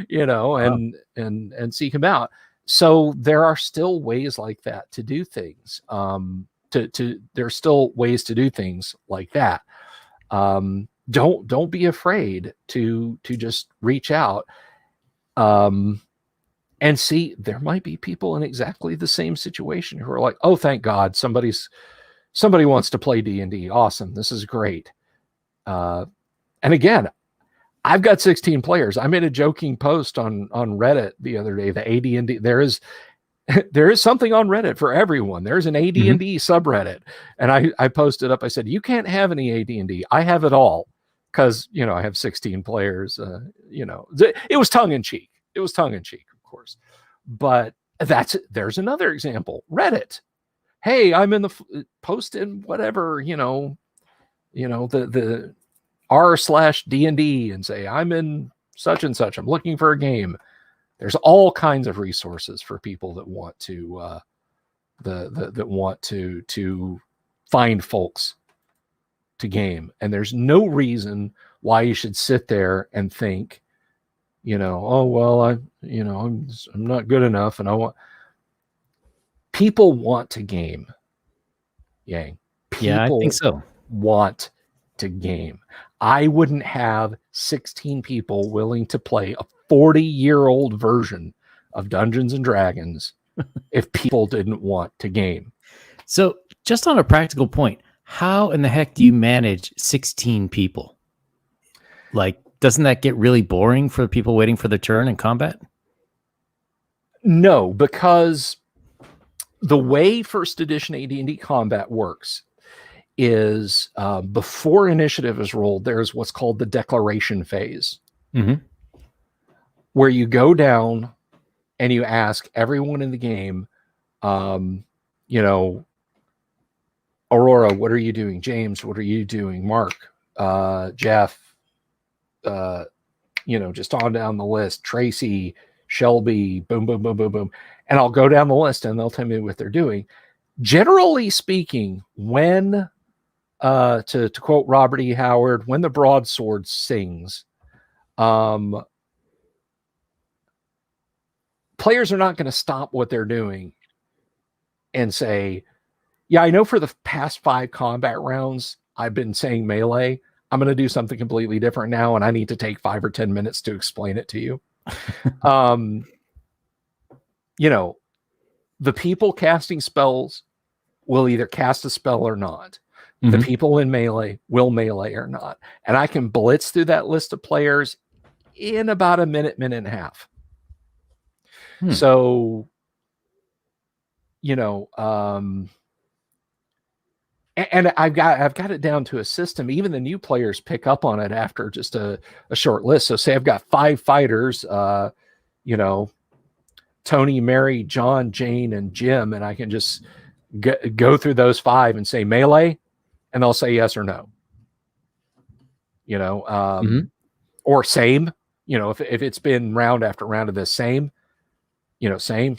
you know, and seek him out. So there are still ways like that to do things. There's still ways to do things like that. Don't be afraid to just reach out. And see, there might be people in exactly the same situation who are like, oh, thank God, somebody wants to play D&D. Awesome. This is great. And again, I've got 16 players. I made a joking post on Reddit the other day, the AD&D. There is something on Reddit for everyone. There's an AD&D subreddit. And I posted up, I said, you can't have any AD&D. I have it all. Because, you know, I have 16 players, you know, it was tongue in cheek. It was tongue in cheek, of course. But there's another example. Reddit. Hey, I'm in the post in whatever, you know, the r/D&D and say, I'm in such and such. I'm looking for a game. There's all kinds of resources for people that want to, that want to find folks to game. And there's no reason why you should sit there and think, you know, oh, well, I'm not good enough. And people want to game. Yang. Yeah, I think so. Want to game. I wouldn't have 16 people willing to play a 40-year-old version of Dungeons and Dragons if people didn't want to game. So just on a practical point, how in the heck do you manage 16 people? Like, doesn't that get really boring for people waiting for their turn in combat? No, because the way first edition AD&D combat works is before initiative is rolled, there's what's called the declaration phase, where you go down and you ask everyone in the game, you know, Aurora, what are you doing? James, what are you doing? Mark, Jeff, you know, just on down the list. Tracy, Shelby, boom, boom, boom, boom, boom. And I'll go down the list and they'll tell me what they're doing. Generally speaking, when, to quote Robert E. Howard, when the broadsword sings, players are not going to stop what they're doing and say, yeah, I know for the past 5 combat rounds, I've been saying melee. I'm going to do something completely different now, and I need to take 5 or 10 minutes to explain it to you. You know, the people casting spells will either cast a spell or not. The people in melee will melee or not. And I can blitz through that list of players in about a minute and a half. So, you know, and I've got it down to a system. Even the new players pick up on it after just a short list. So say I've got 5 fighters, you know, Tony, Mary, John, Jane, and Jim, and I can just go through those 5 and say melee, and they'll say yes or no. You know, or same. You know, if it's been round after round of this, same. You know, same.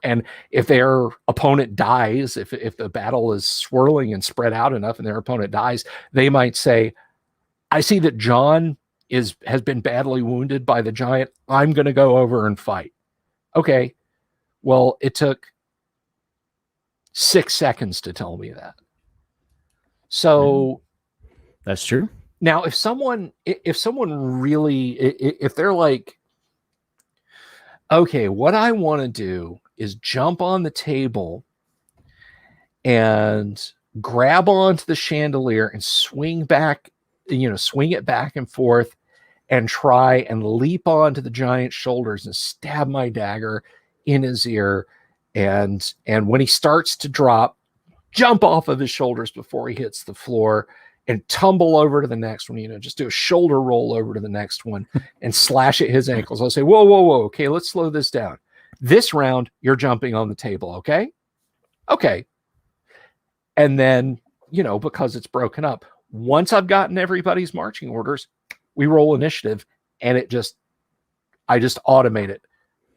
And if their opponent dies, if the battle is swirling and spread out enough and their opponent dies, they might say, I see that John has been badly wounded by the giant. I'm going to go over and fight. Okay. Well, it took 6 seconds to tell me that. So that's true. Now, if someone really, if they're like, okay, what I want to do is jump on the table and grab onto the chandelier and swing it back and forth and try and leap onto the giant's shoulders and stab my dagger in his ear. And when he starts to drop, jump off of his shoulders before he hits the floor and tumble over to the next one, you know, just do a shoulder roll over to the next one and slash at his ankles. I'll say, whoa. Okay, let's slow this down. This round, you're jumping on the table. Okay. And then, you know, because it's broken up, Once I've gotten everybody's marching orders, we roll initiative, and I just automate it.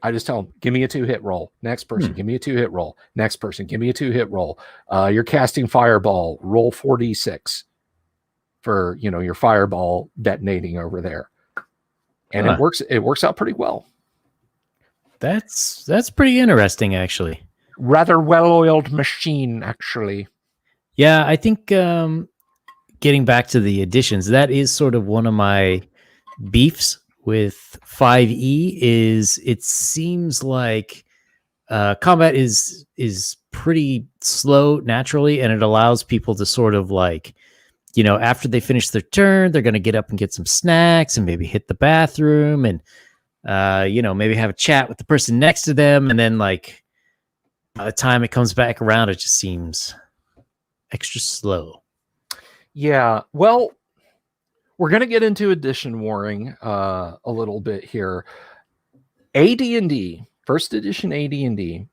I just tell them, give me a 2-hit roll. Next person, give me a 2-hit roll. Next person, give me a 2-hit roll. You're casting fireball, roll 4d6 for, your fireball detonating over there. And it works out pretty well. That's pretty interesting, actually. Rather well-oiled machine, actually. Yeah, I think getting back to the additions, that is sort of one of my beefs with 5e. Is it seems like combat is pretty slow naturally, and it allows people to sort of like, after they finish their turn, they're going to get up and get some snacks and maybe hit the bathroom and maybe have a chat with the person next to them, and then like by the time it comes back around, it just seems extra slow. Yeah, well, we're going to get into edition warring a little bit here. AD&D, first edition AD&D,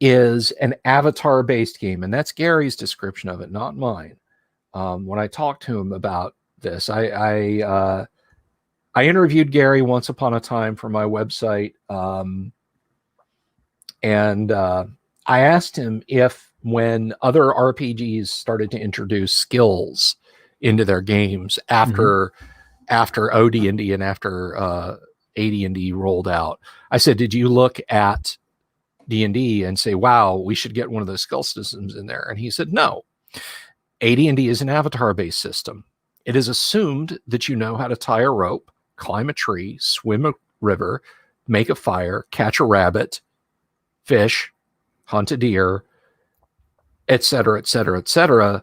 is an avatar-based game, and that's Gary's description of it, not mine. When I talked to him about this, I interviewed Gary once upon a time for my website, and I asked him if, when other RPGs started to introduce skills into their games after OD&D and after AD&D rolled out, I said, did you look at D&D and say, wow, we should get one of those skill systems in there? And he said, no. AD&D is an avatar-based system. It is assumed that you know how to tie a rope, climb a tree, swim a river, make a fire, catch a rabbit, fish, hunt a deer, etc., etc., etc.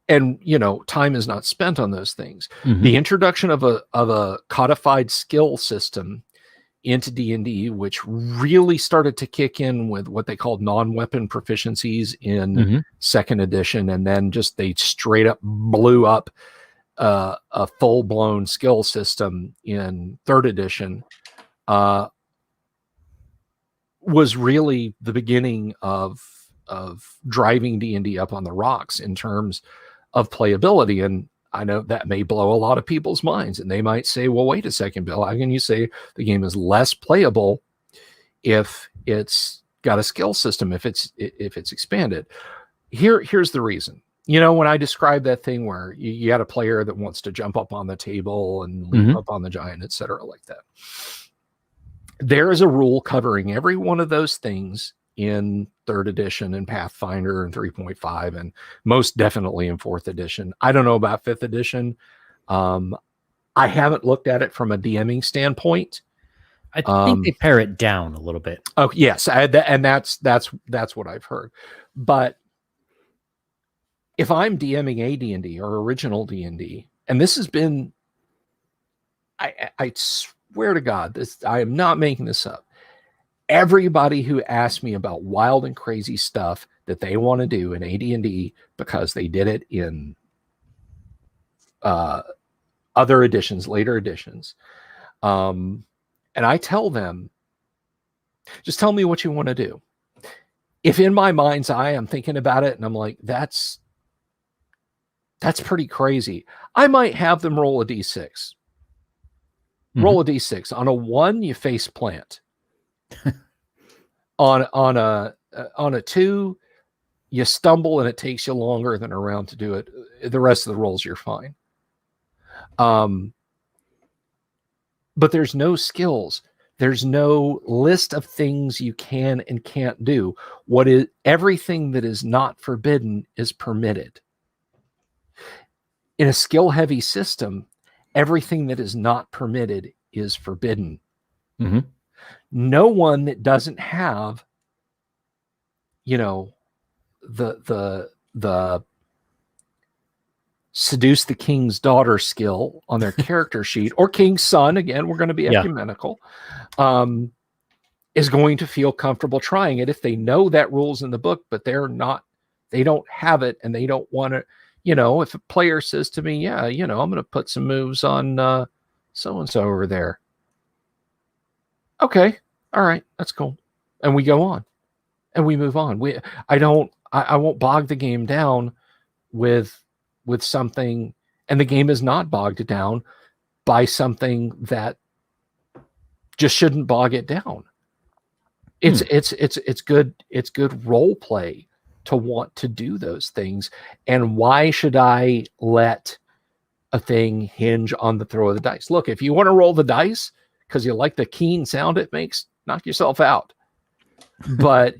And, time is not spent on those things. The introduction of a codified skill system into D&D, which really started to kick in with what they called non-weapon proficiencies in second edition, and then they straight up blew up a full-blown skill system in third edition, was really the beginning of driving D&D up on the rocks in terms of playability. And I know that may blow a lot of people's minds, and they might say, well, wait a second, Bill, how can you say the game is less playable if it's got a skill system, if it's expanded? Here's the reason. When I describe that thing where you got a player that wants to jump up on the table and leap up on the giant, etc., like that, there is a rule covering every one of those things in third edition and Pathfinder and 3.5, and most definitely in fourth edition. I don't know about fifth edition. I haven't looked at it from a DMing standpoint. I think they pare it down a little bit. Oh yes, and that's what I've heard. But if I'm DMing AD&D or original D&D, and this has been, I swear to God, I am not making this up. Everybody who asks me about wild and crazy stuff that they want to do in AD&D because they did it in other editions, later editions, and I tell them, just tell me what you want to do. If in my mind's eye I'm thinking about it and I'm like, that's pretty crazy, I might have them roll a d6. Roll a d6. On a 1, you face plant. on a 2, you stumble and it takes you longer than a round to do it. The rest of the rolls, you're fine. But there's no skills. There's no list of things you can and can't do. Everything that is not forbidden is permitted. In a skill-heavy system, everything that is not permitted is forbidden. No one that doesn't have, the seduce the king's daughter skill on their character sheet, or king's son, again, we're going to be ecumenical, is going to feel comfortable trying it if they know that rule's in the book, but they don't have it, and they don't want to, if a player says to me, I'm going to put some moves on so-and-so over there. Okay. All right. That's cool. And we go on and we move on. I won't bog the game down with something, and the game is not bogged down by something that just shouldn't bog it down. It's good role play to want to do those things. And why should I let a thing hinge on the throw of the dice? Look, if you want to roll the dice because you like the keen sound it makes, knock yourself out. But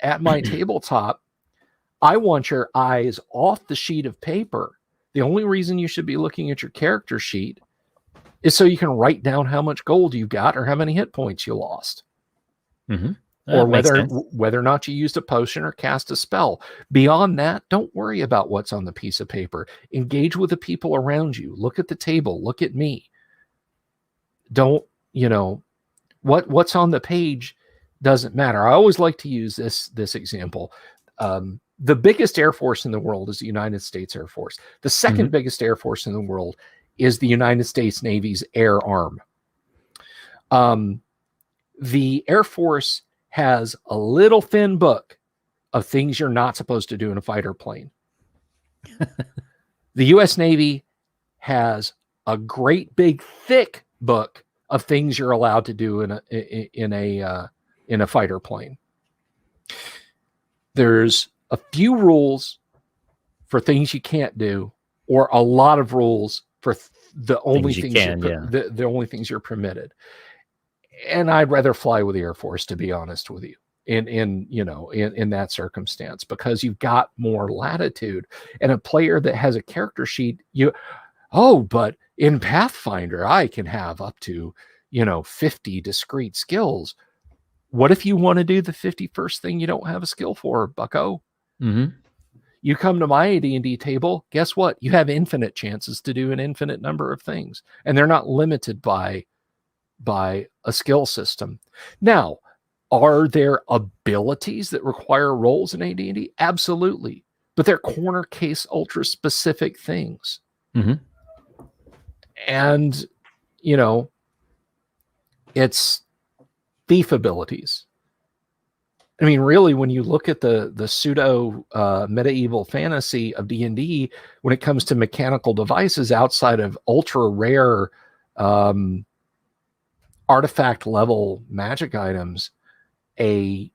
at my tabletop, I want your eyes off the sheet of paper. The only reason you should be looking at your character sheet is so you can write down how much gold you got or how many hit points you lost. Mm-hmm. Or whether or not you used a potion or cast a spell. Beyond that, don't worry about what's on the piece of paper. Engage with the people around you. Look at the table. Look at me. Don't, what's on the page doesn't matter. I always like to use this example. The biggest Air Force in the world is the United States Air Force. The second biggest Air Force in the world is the United States Navy's Air Arm. The Air Force has a little thin book of things you're not supposed to do in a fighter plane. The U.S. Navy has a great big thick book of things you're allowed to do in a fighter plane. There's a few rules for things you can't do, or a lot of rules for the only things the only things you're permitted. And I'd rather fly with the Air Force, to be honest with you, in that circumstance, because you've got more latitude. And a player that has a character sheet, but in Pathfinder, I can have up to, 50 discrete skills. What if you want to do the 51st thing you don't have a skill for, bucko? Mm-hmm. You come to my D&D table, guess what? You have infinite chances to do an infinite number of things, and they're not limited by a skill system. Now, are there abilities that require rolls in AD&D? Absolutely. But they're corner case ultra specific things. Mm-hmm. And, it's thief abilities. I mean, really, when you look at the pseudo medieval fantasy of D&D, when it comes to mechanical devices outside of ultra rare artifact level magic items, a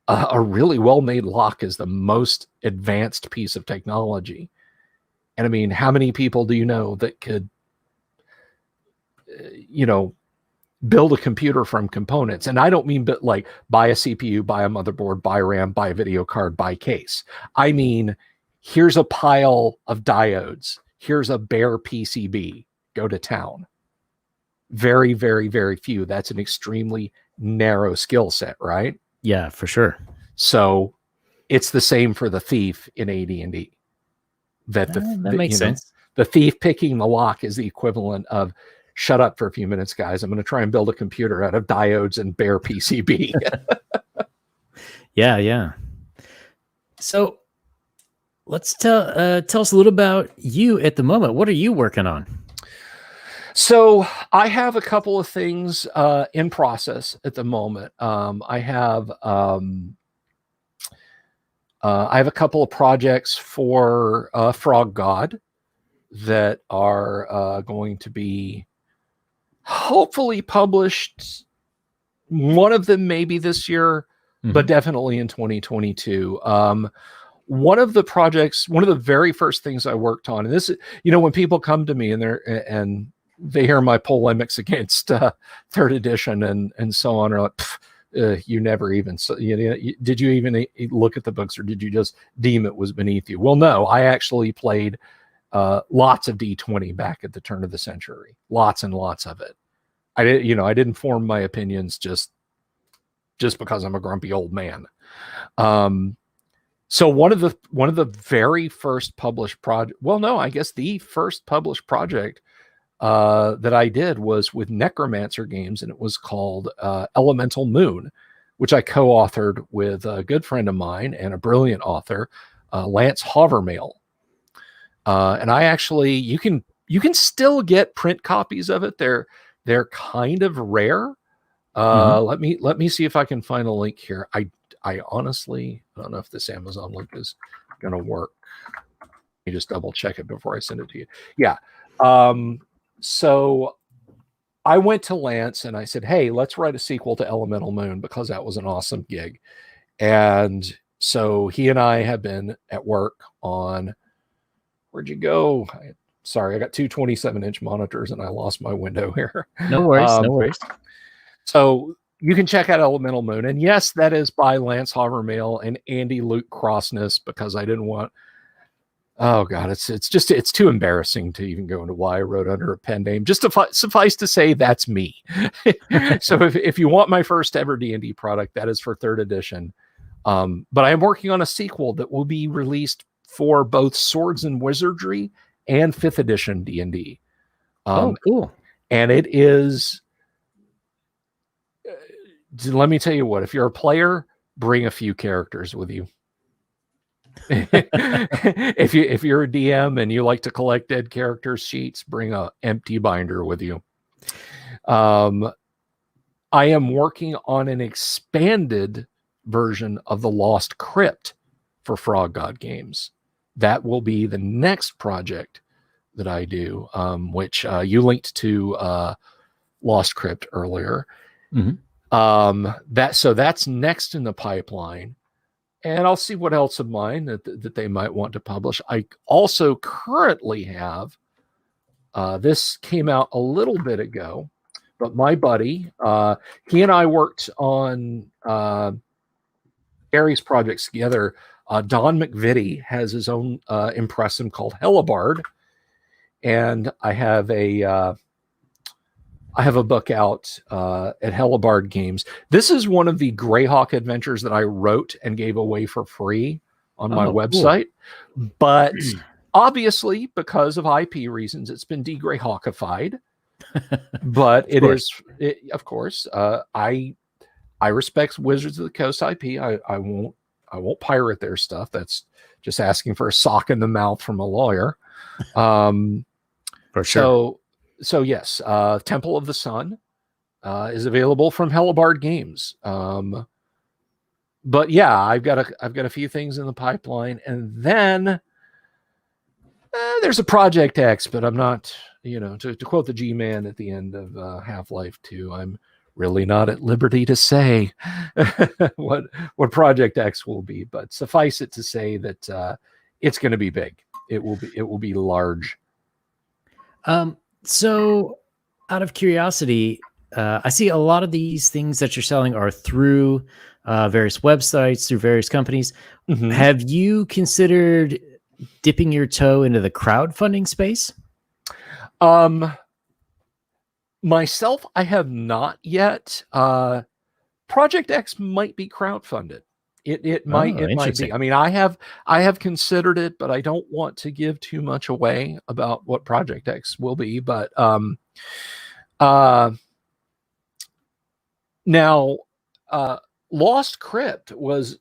really well-made lock is the most advanced piece of technology. And I mean, how many people do you know that could, build a computer from components? And I don't mean like buy a CPU, buy a motherboard, buy RAM, buy a video card, buy case. I mean, here's a pile of diodes. Here's a bare PCB. Go to town. Very, very, very few. That's an extremely narrow skill set, right? Yeah, for sure. So it's the same for the thief in AD&D. That makes sense. The thief picking the lock is the equivalent of, shut up for a few minutes, guys. I'm going to try and build a computer out of diodes and bare PCB. Yeah. So let's tell us a little about you at the moment. What are you working on? So I have a couple of things in process at the moment. I have a couple of projects for Frog God that are going to be hopefully published. One of them maybe this year, but definitely in 2022. One of the very first things I worked on, and this, when people come to me and they hear my polemics against third edition and so on, are like, you never even, did you even look at the books, or did you just deem it was beneath you? Well, no, I actually played lots of D20 back at the turn of the century, lots and lots of it. I didn't form my opinions just because I'm a grumpy old man. So one of the very first published the first published project that I did was with Necromancer Games, and it was called Elemental Moon, which I co-authored with a good friend of mine and a brilliant author, Lance Hovermail. And I actually, you can still get print copies of it. They're kind of rare. Let me see if I can find a link here. I honestly, I don't know if this Amazon link is going to work. me just double check it before I send it to you. Yeah. So I went to Lance and I said, hey, let's write a sequel to Elemental Moon, because that was an awesome gig. And so he and I have been at work on, where'd you go? Sorry, I got two 27-inch monitors and I lost my window here. No worries, no worries. So you can check out Elemental Moon. And yes, that is by Lance Havermail and Andy Luke Crossness, because I didn't want, oh God, it's too embarrassing to even go into why I wrote under a pen name. Just to suffice to say, that's me. So if you want my first ever D&D product, that is for 3rd edition. But I am working on a sequel that will be released for both Swords and Wizardry and 5th edition D&D. Oh, cool. And it is, let me tell you what, if you're a player, bring a few characters with you. if you're a DM and you like to collect dead characters sheets, bring a empty binder with you. I am working on an expanded version of the Lost Crypt for Frog God Games. That will be the next project that I do, which you linked to Lost Crypt earlier. Mm-hmm. That's next in the pipeline. And I'll see what else of mine that they might want to publish. I also currently have, this came out a little bit ago, but my buddy, he and I worked on Gary's projects together. Don McVitie has his own impressum called Hellebard. And I have a book out at Hellebard Games. This is one of the Greyhawk adventures that I wrote and gave away for free on my website. Cool. But obviously, because of IP reasons, it's been de-Greyhawkified. But it is, of course, I respect Wizards of the Coast IP. I won't pirate their stuff. That's just asking for a sock in the mouth from a lawyer. For sure. So yes, Temple of the Sun is available from Hellebard Games. But yeah, I've got a few things in the pipeline, and then there's a Project X, but I'm not, to quote the G-Man at the end of Half-Life 2, I'm really not at liberty to say what Project X will be, but suffice it to say that it's going to be big. It will be large. So out of curiosity, I see a lot of these things that you're selling are through various websites, through various companies. Mm-hmm. Have you considered dipping your toe into the crowdfunding space? Myself, I have not yet. Project X might be crowdfunded. It might be. I mean, I have considered it, but I don't want to give too much away about what Project X will be. But now, Lost Crypt was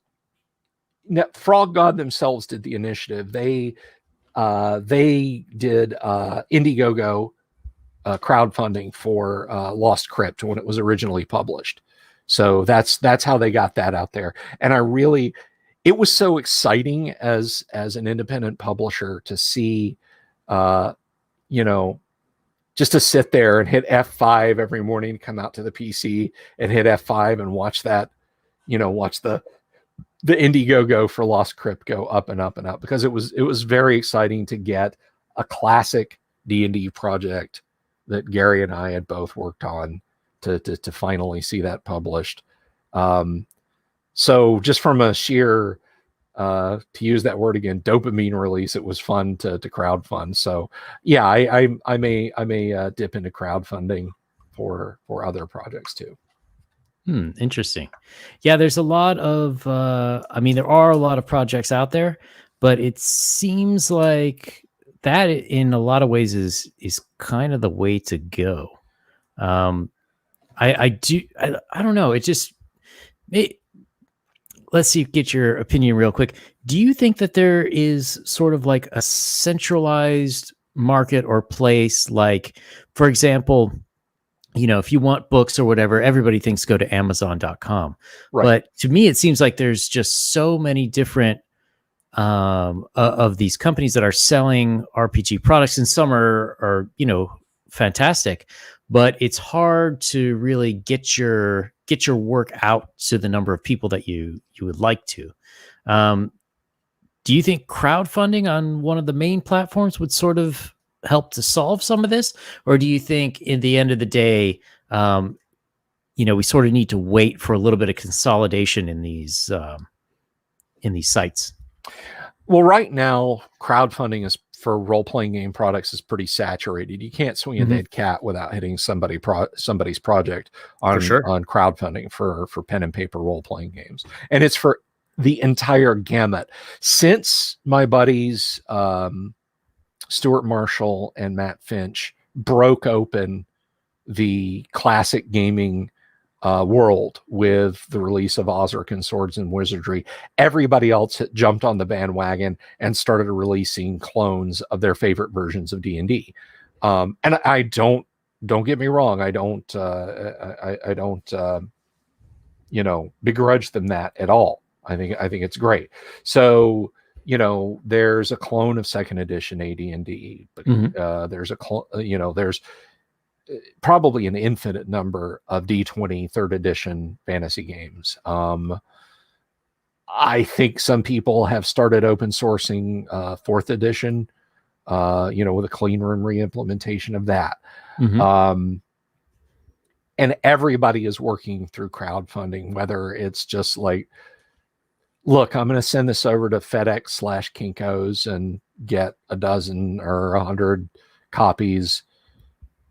Frog God themselves did the initiative. They did Indiegogo crowdfunding for Lost Crypt when it was originally published. So that's how they got that out there. And it was so exciting as an independent publisher to see, just to sit there and hit F5 every morning, come out to the PC and hit F5 and watch that, watch the Indiegogo for Lost Crypt go up and up and up, because it was very exciting to get a classic D&D project that Gary and I had both worked on to finally see that published. So just from a sheer, to use that word again, dopamine release, it was fun to crowdfund. So yeah, I may dip into crowdfunding for other projects too. Interesting. Yeah, there's a lot of, there are a lot of projects out there, but it seems like that in a lot of ways is kind of the way to go. I don't know. Let's see, get your opinion real quick. Do you think that there is sort of like a centralized market or place? Like, for example, if you want books or whatever, everybody thinks go to Amazon.com. Right. But to me, it seems like there's just so many different of these companies that are selling RPG products, and some are fantastic, but it's hard to really get your work out to the number of people that you would like to. Do you think crowdfunding on one of the main platforms would sort of help to solve some of this, or do you think in the end of the day, we sort of need to wait for a little bit of consolidation in these sites? Well, right now, crowdfunding is for role-playing game products is pretty saturated. You can't swing a dead cat without hitting somebody's project on crowdfunding for pen and paper role-playing games, and it's for the entire gamut. Since my buddies Stuart Marshall and Matt Finch broke open the classic gaming world with the release of Ozark and Swords and Wizardry, everybody else had jumped on the bandwagon and started releasing clones of their favorite versions of D&D. And I don't get me wrong, I don't begrudge them that at all. I think it's great. So there's a clone of second edition AD&D. There's there's probably an infinite number of D20 third edition fantasy games. I think some people have started open sourcing fourth edition, with a clean room re-implementation of that. And everybody is working through crowdfunding, whether it's just like, look, I'm going to send this over to FedEx/Kinko's and get a dozen or 100 copies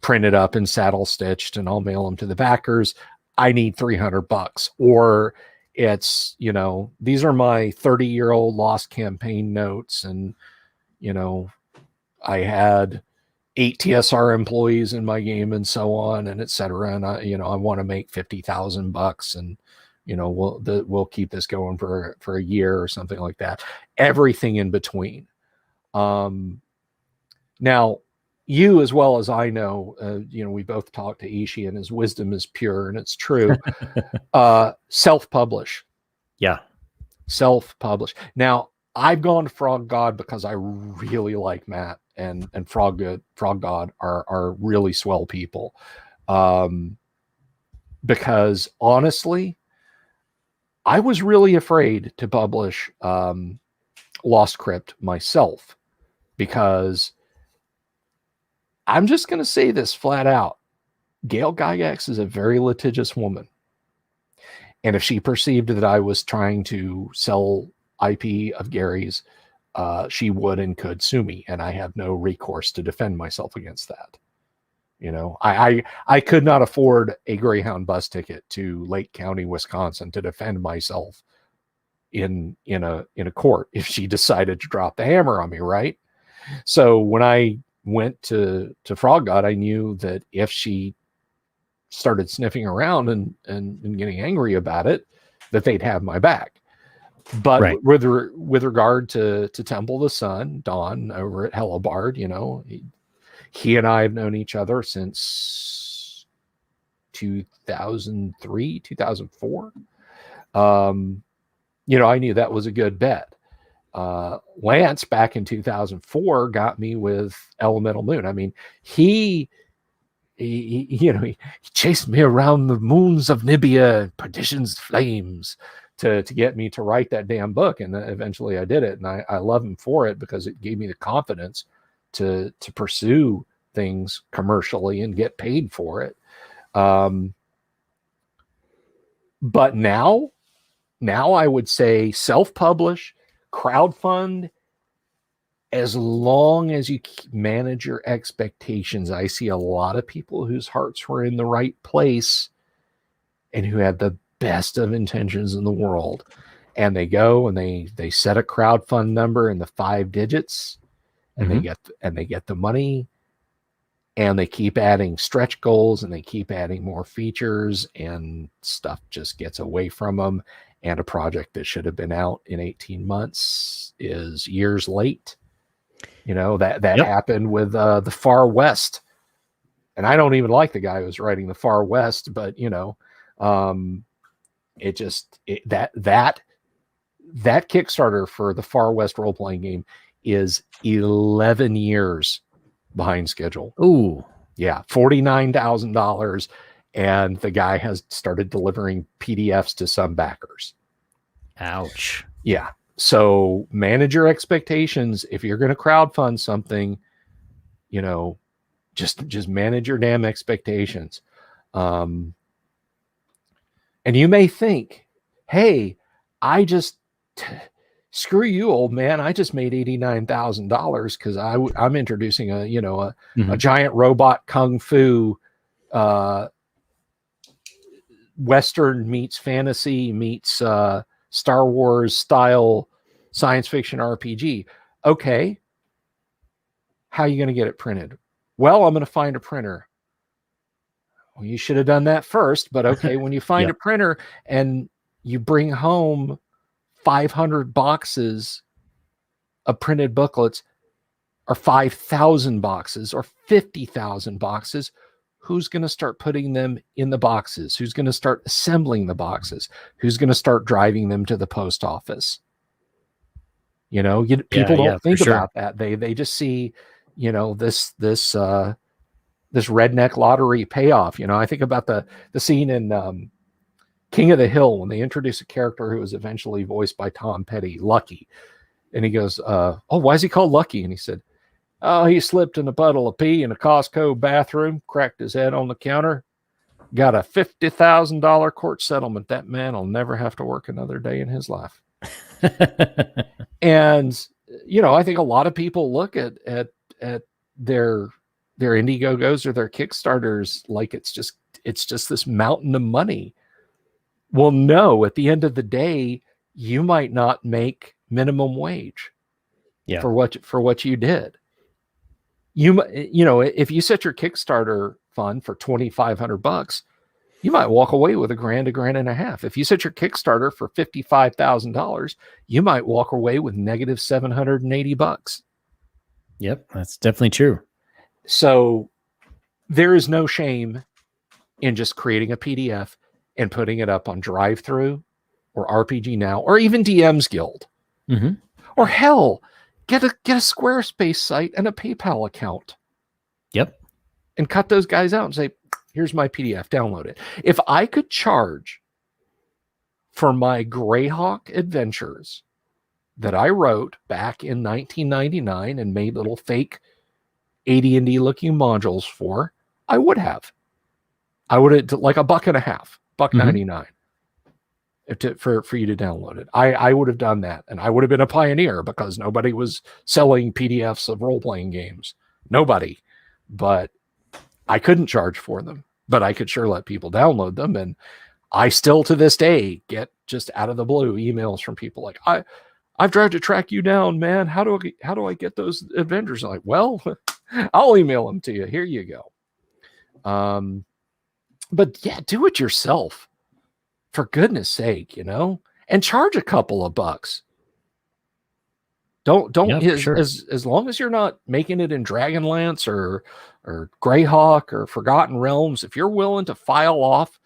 printed up and saddle stitched, and I'll mail them to the backers. I need $300. Or it's, these are my 30-year-old lost campaign notes, and I had 8 TSR employees in my game and so on, and etc. And I want to make $50,000, and we'll keep this going for a year or something like that. Everything in between. Now, you as well as I know, we both talked to Ishii, and his wisdom is pure, and it's true. Self-publish. Yeah. Self-publish. Now, I've gone to Frog God because I really like Matt, and Frog God are really swell people. Because honestly, I was really afraid to publish Lost Crypt myself, because I'm just going to say this flat out. Gary Gygax is a very litigious woman. And if she perceived that I was trying to sell IP of Gary's, she would and could sue me. And I have no recourse to defend myself against that. I could not afford a Greyhound bus ticket to Lake County, Wisconsin to defend myself in a court if she decided to drop the hammer on me, right? So when I went to Frog God, I knew that if she started sniffing around and getting angry about it, that they'd have my back. But right. with regard to Temple of the Sun, Don over at Hellebard, he and I have known each other since 2003, 2004. I knew that was a good bet. Lance back in 2004 got me with Elemental Moon. I mean, he chased me around the moons of Nibia, Perdition's Flames, to get me to write that damn book. And eventually I did it. And I love him for it, because it gave me the confidence to pursue things commercially and get paid for it. But now I would say self-publish, crowdfund, as long as you manage your expectations. I see a lot of people whose hearts were in the right place and who had the best of intentions in the world, and they go and they set a crowdfund number in the 5 digits, and they get the money, and they keep adding stretch goals, and they keep adding more features, and stuff just gets away from them. And a project that should have been out in 18 months is years late. That happened with the Far West. And I don't even like the guy who was writing the Far West, but that Kickstarter for the Far West role-playing game is 11 years behind schedule. Ooh. Yeah, $49,000, and the guy has started delivering PDFs to some backers. Ouch. Yeah. So manage your expectations. If you're going to crowdfund something, you know, just manage your damn expectations. And you may think, hey, screw you, old man. I just made $89,000 because I'm introducing a giant robot kung fu, Western meets fantasy meets Star Wars style science fiction RPG. Okay. How are you going to get it printed? Well, I'm going to find a printer. Well, you should have done that first, but okay. When you find a printer and you bring home 500 boxes of printed booklets, or 5,000 boxes, or 50,000 boxes, who's going to start putting them in the boxes? Who's going to start assembling the boxes? Who's going to start driving them to the post office? People don't think about that. They just see, this redneck lottery payoff. I think about the scene in King of the Hill when they introduce a character who was eventually voiced by Tom Petty, Lucky. And he goes, oh, why is he called Lucky? And he said, oh, he slipped in a puddle of pee in a Costco bathroom, cracked his head on the counter, got a $50,000 court settlement. That man will never have to work another day in his life. And, I think a lot of people look at their Indiegogos or their Kickstarters like it's just this mountain of money. Well, no, at the end of the day, you might not make minimum wage for what you did. If you set your Kickstarter fund for $2,500, you might walk away with $1,000-1.5grand. If you set your Kickstarter for $55,000, you might walk away with negative $780. Yep, that's definitely true. So there is no shame in just creating a PDF and putting it up on Drive-Thru or RPG Now or even DM's Guild. Mm-hmm. Or hell, get a Squarespace site and a PayPal account. Yep. And cut those guys out and say, here's my PDF, download it. If I could charge for my Greyhawk adventures that I wrote back in 1999 and made little fake AD&D looking modules for, I would have. I would have, like $1.50, $1.99. For you to download it. I would have done that, and I would have been a pioneer because nobody was selling PDFs of role-playing games. Nobody. But I couldn't charge for them, but I could sure let people download them. And I still to this day get just out of the blue emails from people like, I've tried to track you down, man. How do I get those adventures? I'm like, well, I'll email them to you. Here you go. But yeah, do it yourself. For goodness sake, and charge a couple of bucks. Don't as long as you're not making it in Dragonlance or Greyhawk or Forgotten Realms, if you're willing to file off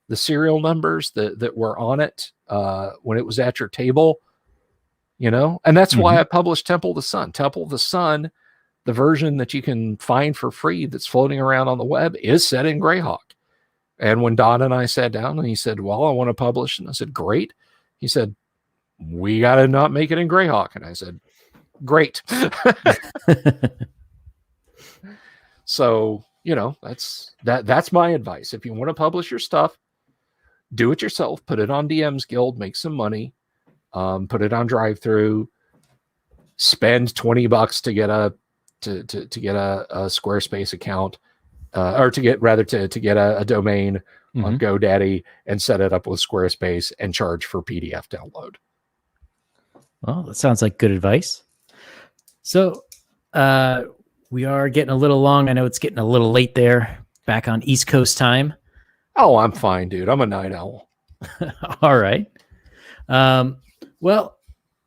the serial numbers that were on it when it was at your table, and that's why I published Temple of the Sun. Temple of the Sun, the version that you can find for free that's floating around on the web, is set in Greyhawk. And when Don and I sat down and he said, well, I want to publish. And I said, great. He said, we got to not make it in Greyhawk. And I said, great. So, that's my advice. If you want to publish your stuff, do it yourself, put it on DM's Guild, make some money, put it on Drive-Thru, spend $20 to get a Squarespace account. Or to get a domain on GoDaddy and set it up with Squarespace and charge for PDF download. Well, that sounds like good advice. So we are getting a little long. I know it's getting a little late there, back on East Coast time. Oh, I'm fine, dude. I'm a night owl. All right. Well,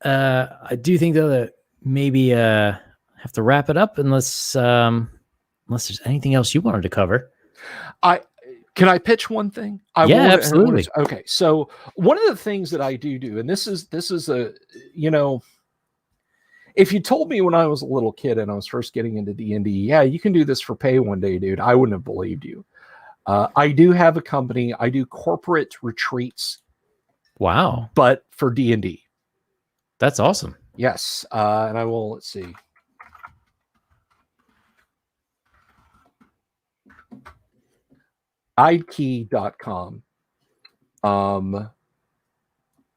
I do think though that maybe have to wrap it up unless there's anything else you wanted to cover. Can I pitch one thing? Absolutely. Okay, so one of the things that I do, and this is a, you know, if you told me when I was a little kid and I was first getting into D&D, yeah, you can do this for pay one day, dude, I wouldn't have believed you. I do have a company. I do corporate retreats. Wow. But for D&D. That's awesome. Yes. And I will, let's see. Guidekey.com.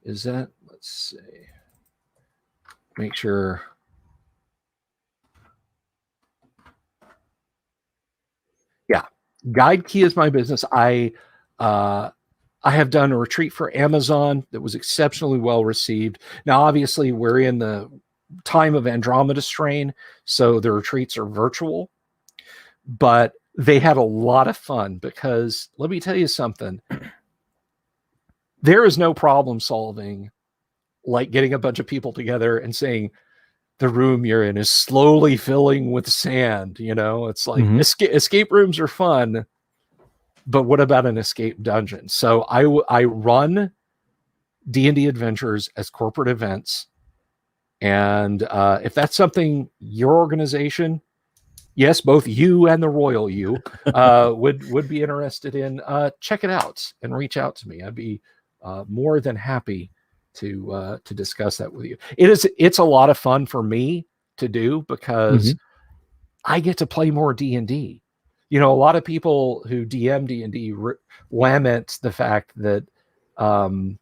Is that, let's see. Make sure. Yeah. Guidekey is my business. I have done a retreat for Amazon that was exceptionally well received. Now, obviously, we're in the time of Andromeda strain, so the retreats are virtual, but they had a lot of fun because let me tell you something. There is no problem solving like getting a bunch of people together and saying the room you're in is slowly filling with sand. You know, it's like escape rooms are fun, but what about an escape dungeon? So I run D&D adventures as corporate events. And if that's something your organization, yes, both you and the royal you would be interested in, check it out and reach out to me. I'd be more than happy to discuss that with you. It's a lot of fun for me to do because I get to play more D&D. You know, a lot of people who DM D&D lament the fact that, oh,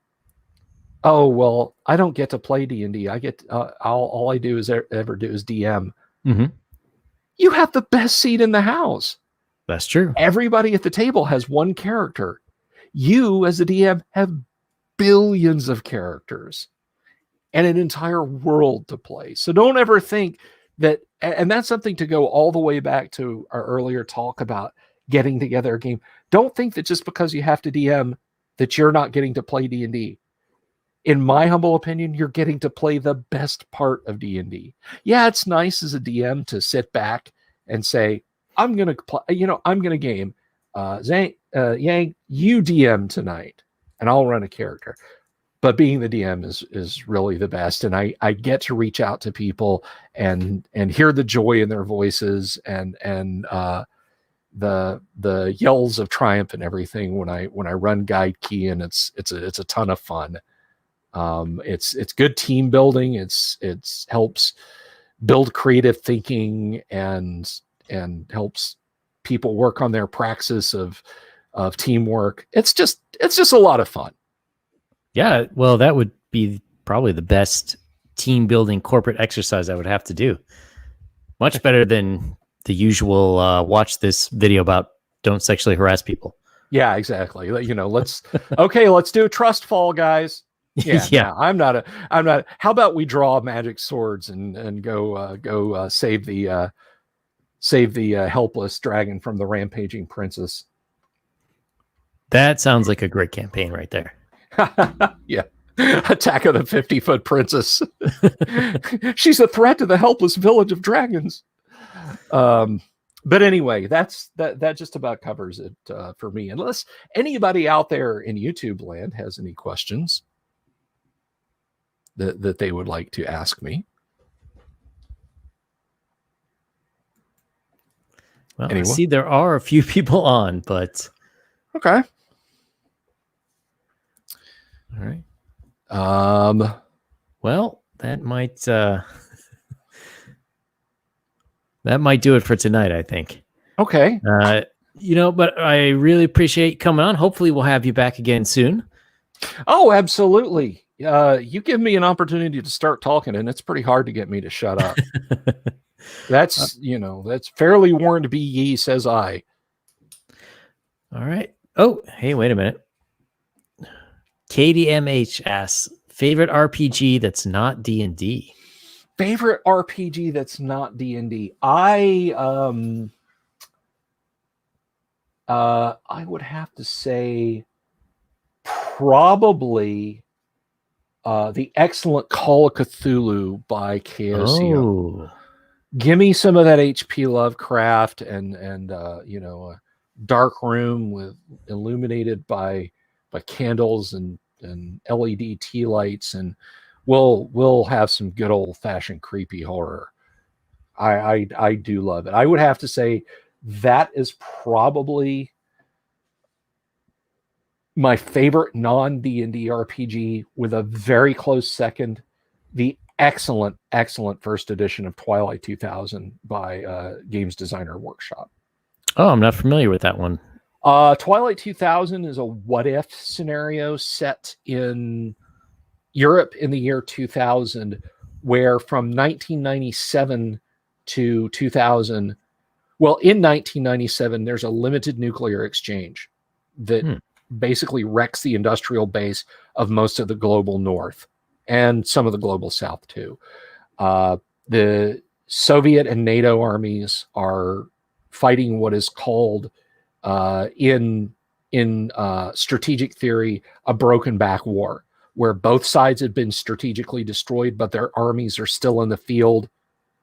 well, I don't get to play D&D. I get all I do is ever do is DM. You have the best seat in the house. That's true. Everybody at the table has one character. You, as a DM, have billions of characters and an entire world to play. So don't ever think that, and that's something to go all the way back to our earlier talk about getting together a game. Don't think that just because you have to DM that you're not getting to play D&D. In my humble opinion, you're getting to play the best part of D&D. Yeah, it's nice as a DM to sit back and say, I'm going to play, I'm going to game. Yang, you DM tonight and I'll run a character. But being the DM is really the best. And I get to reach out to people and hear the joy in their voices and the yells of triumph and everything when I run Guide Key, and it's a ton of fun. It's good team building. It's helps build creative thinking and helps people work on their praxis of teamwork. It's just a lot of fun. Yeah, well, that would be probably the best team building corporate exercise I would have to do. Much better than the usual watch this video about don't sexually harass people. Yeah, exactly. You know, let's do a trust fall, guys. Yeah. Yeah. I'm not. How about we draw magic swords and go save the helpless dragon from the rampaging princess. That sounds like a great campaign right there. Yeah. Attack of the 50-foot princess. She's a threat to the helpless village of dragons. But anyway, that just about covers it for me. Unless anybody out there in YouTube land has any questions that they would like to ask me. Well, anyway. I see there are a few people on, but okay. All right. Well, that might do it for tonight, I think. Okay. But I really appreciate coming on. Hopefully we'll have you back again soon. Oh, absolutely. You give me an opportunity to start talking, and it's pretty hard to get me to shut up. That's fairly warned be ye, says I. All right. Oh, hey, wait a minute. KDMH asks, favorite RPG that's not D&D? Favorite RPG that's not D&D? I would have to say probably the excellent Call of Cthulhu by Chaosium. Oh. Give me some of that H.P. Lovecraft and dark room with illuminated by candles and LED tea lights, and we'll have some good old fashioned creepy horror. I do love it. I would have to say that is probably my favorite non-D&D RPG, with a very close second, the excellent first edition of Twilight 2000 by Games Designer Workshop. Oh, I'm not familiar with that one. Twilight 2000 is a what-if scenario set in Europe in the year 2000, where from 1997 to 2000, well, in 1997, there's a limited nuclear exchange that basically wrecks the industrial base of most of the global north and some of the global south too. The Soviet and NATO armies are fighting what is called in strategic theory a broken back war, where both sides have been strategically destroyed, but their armies are still in the field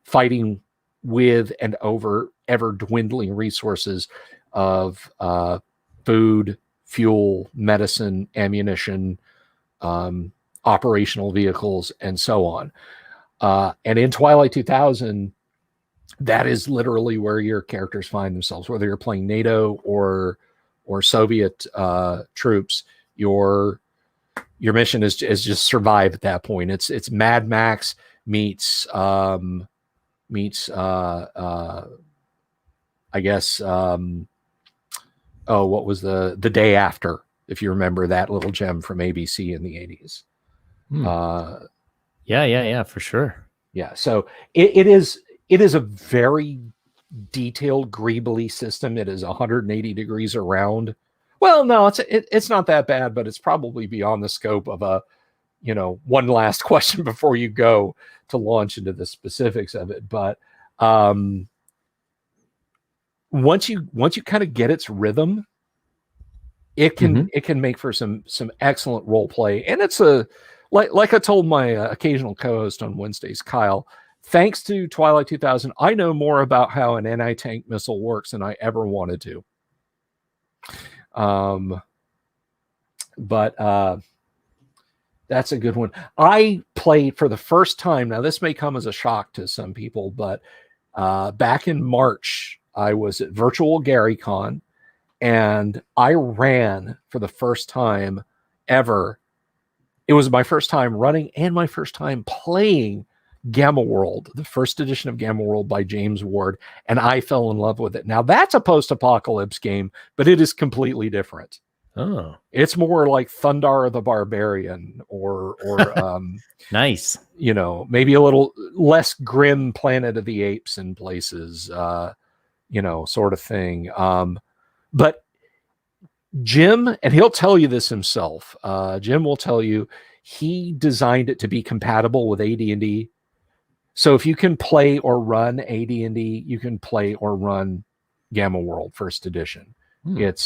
fighting with and over ever dwindling resources of food, fuel, medicine, ammunition, operational vehicles, and so on. And in Twilight 2000, that is literally where your characters find themselves, whether you're playing NATO or Soviet troops. Your mission is just survive at that point. It's Mad Max meets I guess what was the Day After, if you remember that little gem from ABC in the 80s. Yeah, for sure. Yeah, so it is a very detailed greebly system. It is 180 degrees around. Well, no, it's not that bad, but it's probably beyond the scope of a one last question before you go to launch into the specifics of it. But once you kind of get its rhythm, it can make for some excellent role play. And it's like I told my occasional co-host on Wednesdays, Kyle, thanks to Twilight 2000, I know more about how an anti-tank missile works than I ever wanted to. But that's a good one. I played for the first time. Now, this may come as a shock to some people, but back in March, I was at Virtual GaryCon, and I ran for the first time ever. It was my first time running and my first time playing Gamma World, the first edition of Gamma World by James Ward, and I fell in love with it. Now, that's a post-apocalypse game, but it is completely different. Oh, it's more like Thundar the Barbarian, or nice. Maybe a little less grim Planet of the Apes in places, sort of thing. But Jim, and he'll tell you this himself. Jim will tell you he designed it to be compatible with AD&D. So if you can play or run AD&D, you can play or run Gamma World First Edition. It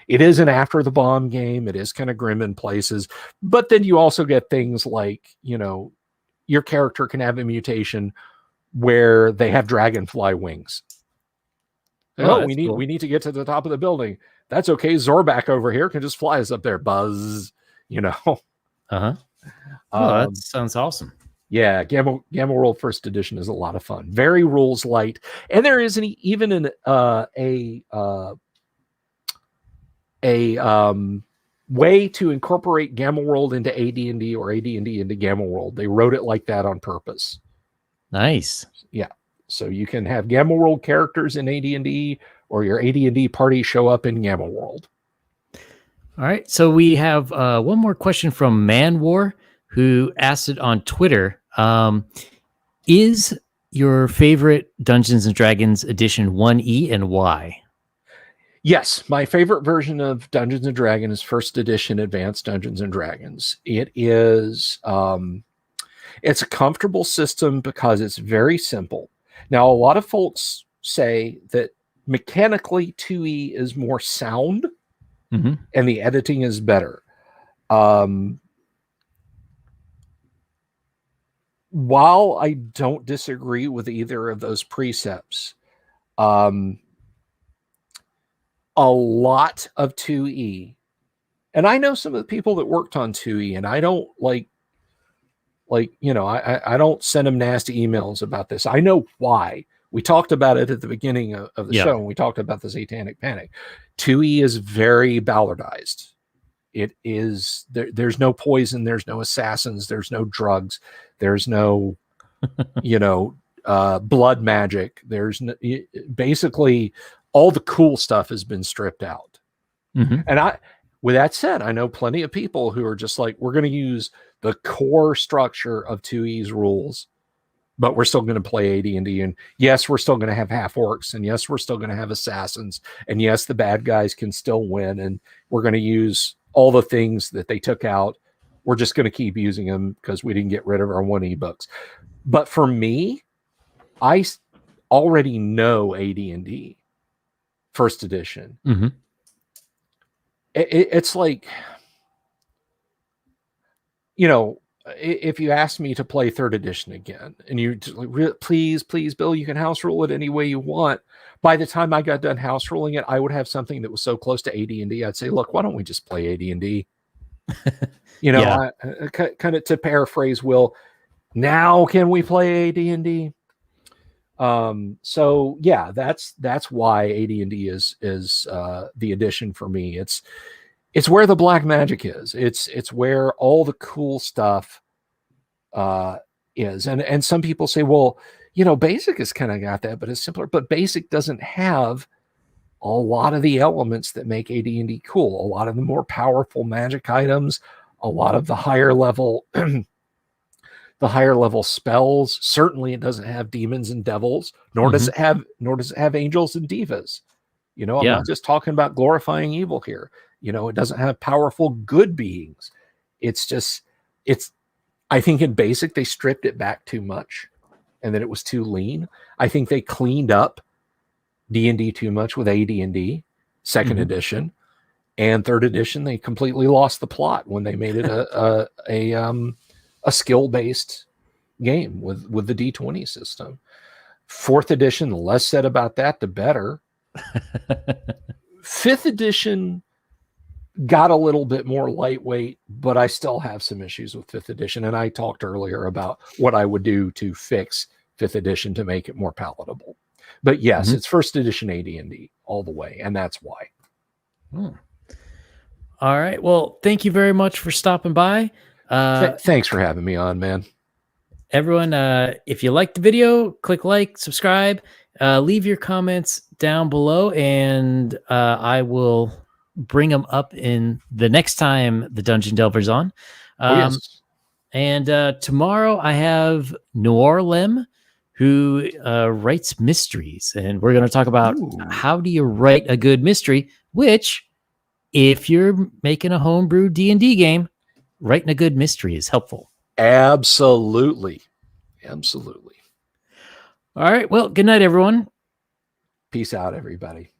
is an after the bomb game. It is kind of grim in places, but then you also get things like, your character can have a mutation where they have dragonfly wings. We need to get to the top of the building. That's okay. Zorback over here can just fly us up there. Buzz, that sounds awesome. Yeah, Gamma World First Edition is a lot of fun. Very rules light, and there is even a way to incorporate Gamma World into AD&D or AD&D into Gamma World. They wrote it like that on purpose. Nice. Yeah. So you can have Gamma World characters in AD&D, or your AD&D party show up in Gamma World. All right. So we have one more question from Man War, who asked it on Twitter. Is your favorite Dungeons and Dragons edition 1E, and why? Yes, my favorite version of Dungeons and Dragons is First Edition Advanced Dungeons and Dragons. It is it's a comfortable system because it's very simple. Now, a lot of folks say that mechanically 2E is more sound and the editing is better. While I don't disagree with either of those precepts, a lot of 2E. And I know some of the people that worked on 2E, and I don't like, you know, I don't send them nasty emails about this. I know why. We talked about it at the beginning of the show, and we talked about the Satanic Panic. 2E is very ballardized. It is, there's no poison, there's no assassins, there's no drugs, there's no, you know, blood magic. There's no, basically all the cool stuff has been stripped out. Mm-hmm. And with that said, I know plenty of people who are just like, we're going to use the core structure of 2E's rules, but we're still going to play AD&D. And yes, we're still going to have half orcs. And yes, we're still going to have assassins. And yes, the bad guys can still win. And we're going to use all the things that they took out. We're just going to keep using them because we didn't get rid of our 1E books. But for me, I already know AD&D first edition. Mm-hmm. It's like, you know, if you ask me to play third edition again and you please, Bill, you can house rule it any way you want. By the time I got done house ruling it, I would have something that was so close to AD&D. I'd say, look, why don't we just play AD&D? You know, kind of to paraphrase Will, now can we play AD&D? So yeah, that's why AD&D is the edition for me. It's where the black magic is. It's where all the cool stuff is. And some people say, well, you know, basic has kind of got that, but it's simpler. But basic doesn't have a lot of the elements that make AD&D cool. A lot of the more powerful magic items, a lot of the higher level spells. Certainly it doesn't have demons and devils, nor does it have angels and divas. You know, I'm not just talking about glorifying evil here. You know, it doesn't have powerful good beings. I think in basic, they stripped it back too much and that it was too lean. I think they cleaned up D&D too much with AD&D, second edition, and third edition. They completely lost the plot when they made it a skill-based game with the D20 system. Fourth edition, the less said about that, the better. Fifth edition got a little bit more lightweight, but I still have some issues with fifth edition. And I talked earlier about what I would do to fix fifth edition to make it more palatable. But yes, it's first edition AD&D all the way. And that's why. All right. Well, thank you very much for stopping by. Thanks for having me on, man. Everyone, if you liked the video, click like, subscribe, leave your comments down below, and I will bring them up in the next time the Dungeon Delver's on. Yes. And tomorrow I have Noir Lem, who writes mysteries, and we're going to talk about how do you write a good mystery, which, if you're making a homebrew D&D game, writing a good mystery is helpful. Absolutely. All right. Well, good night, everyone. Peace out, everybody.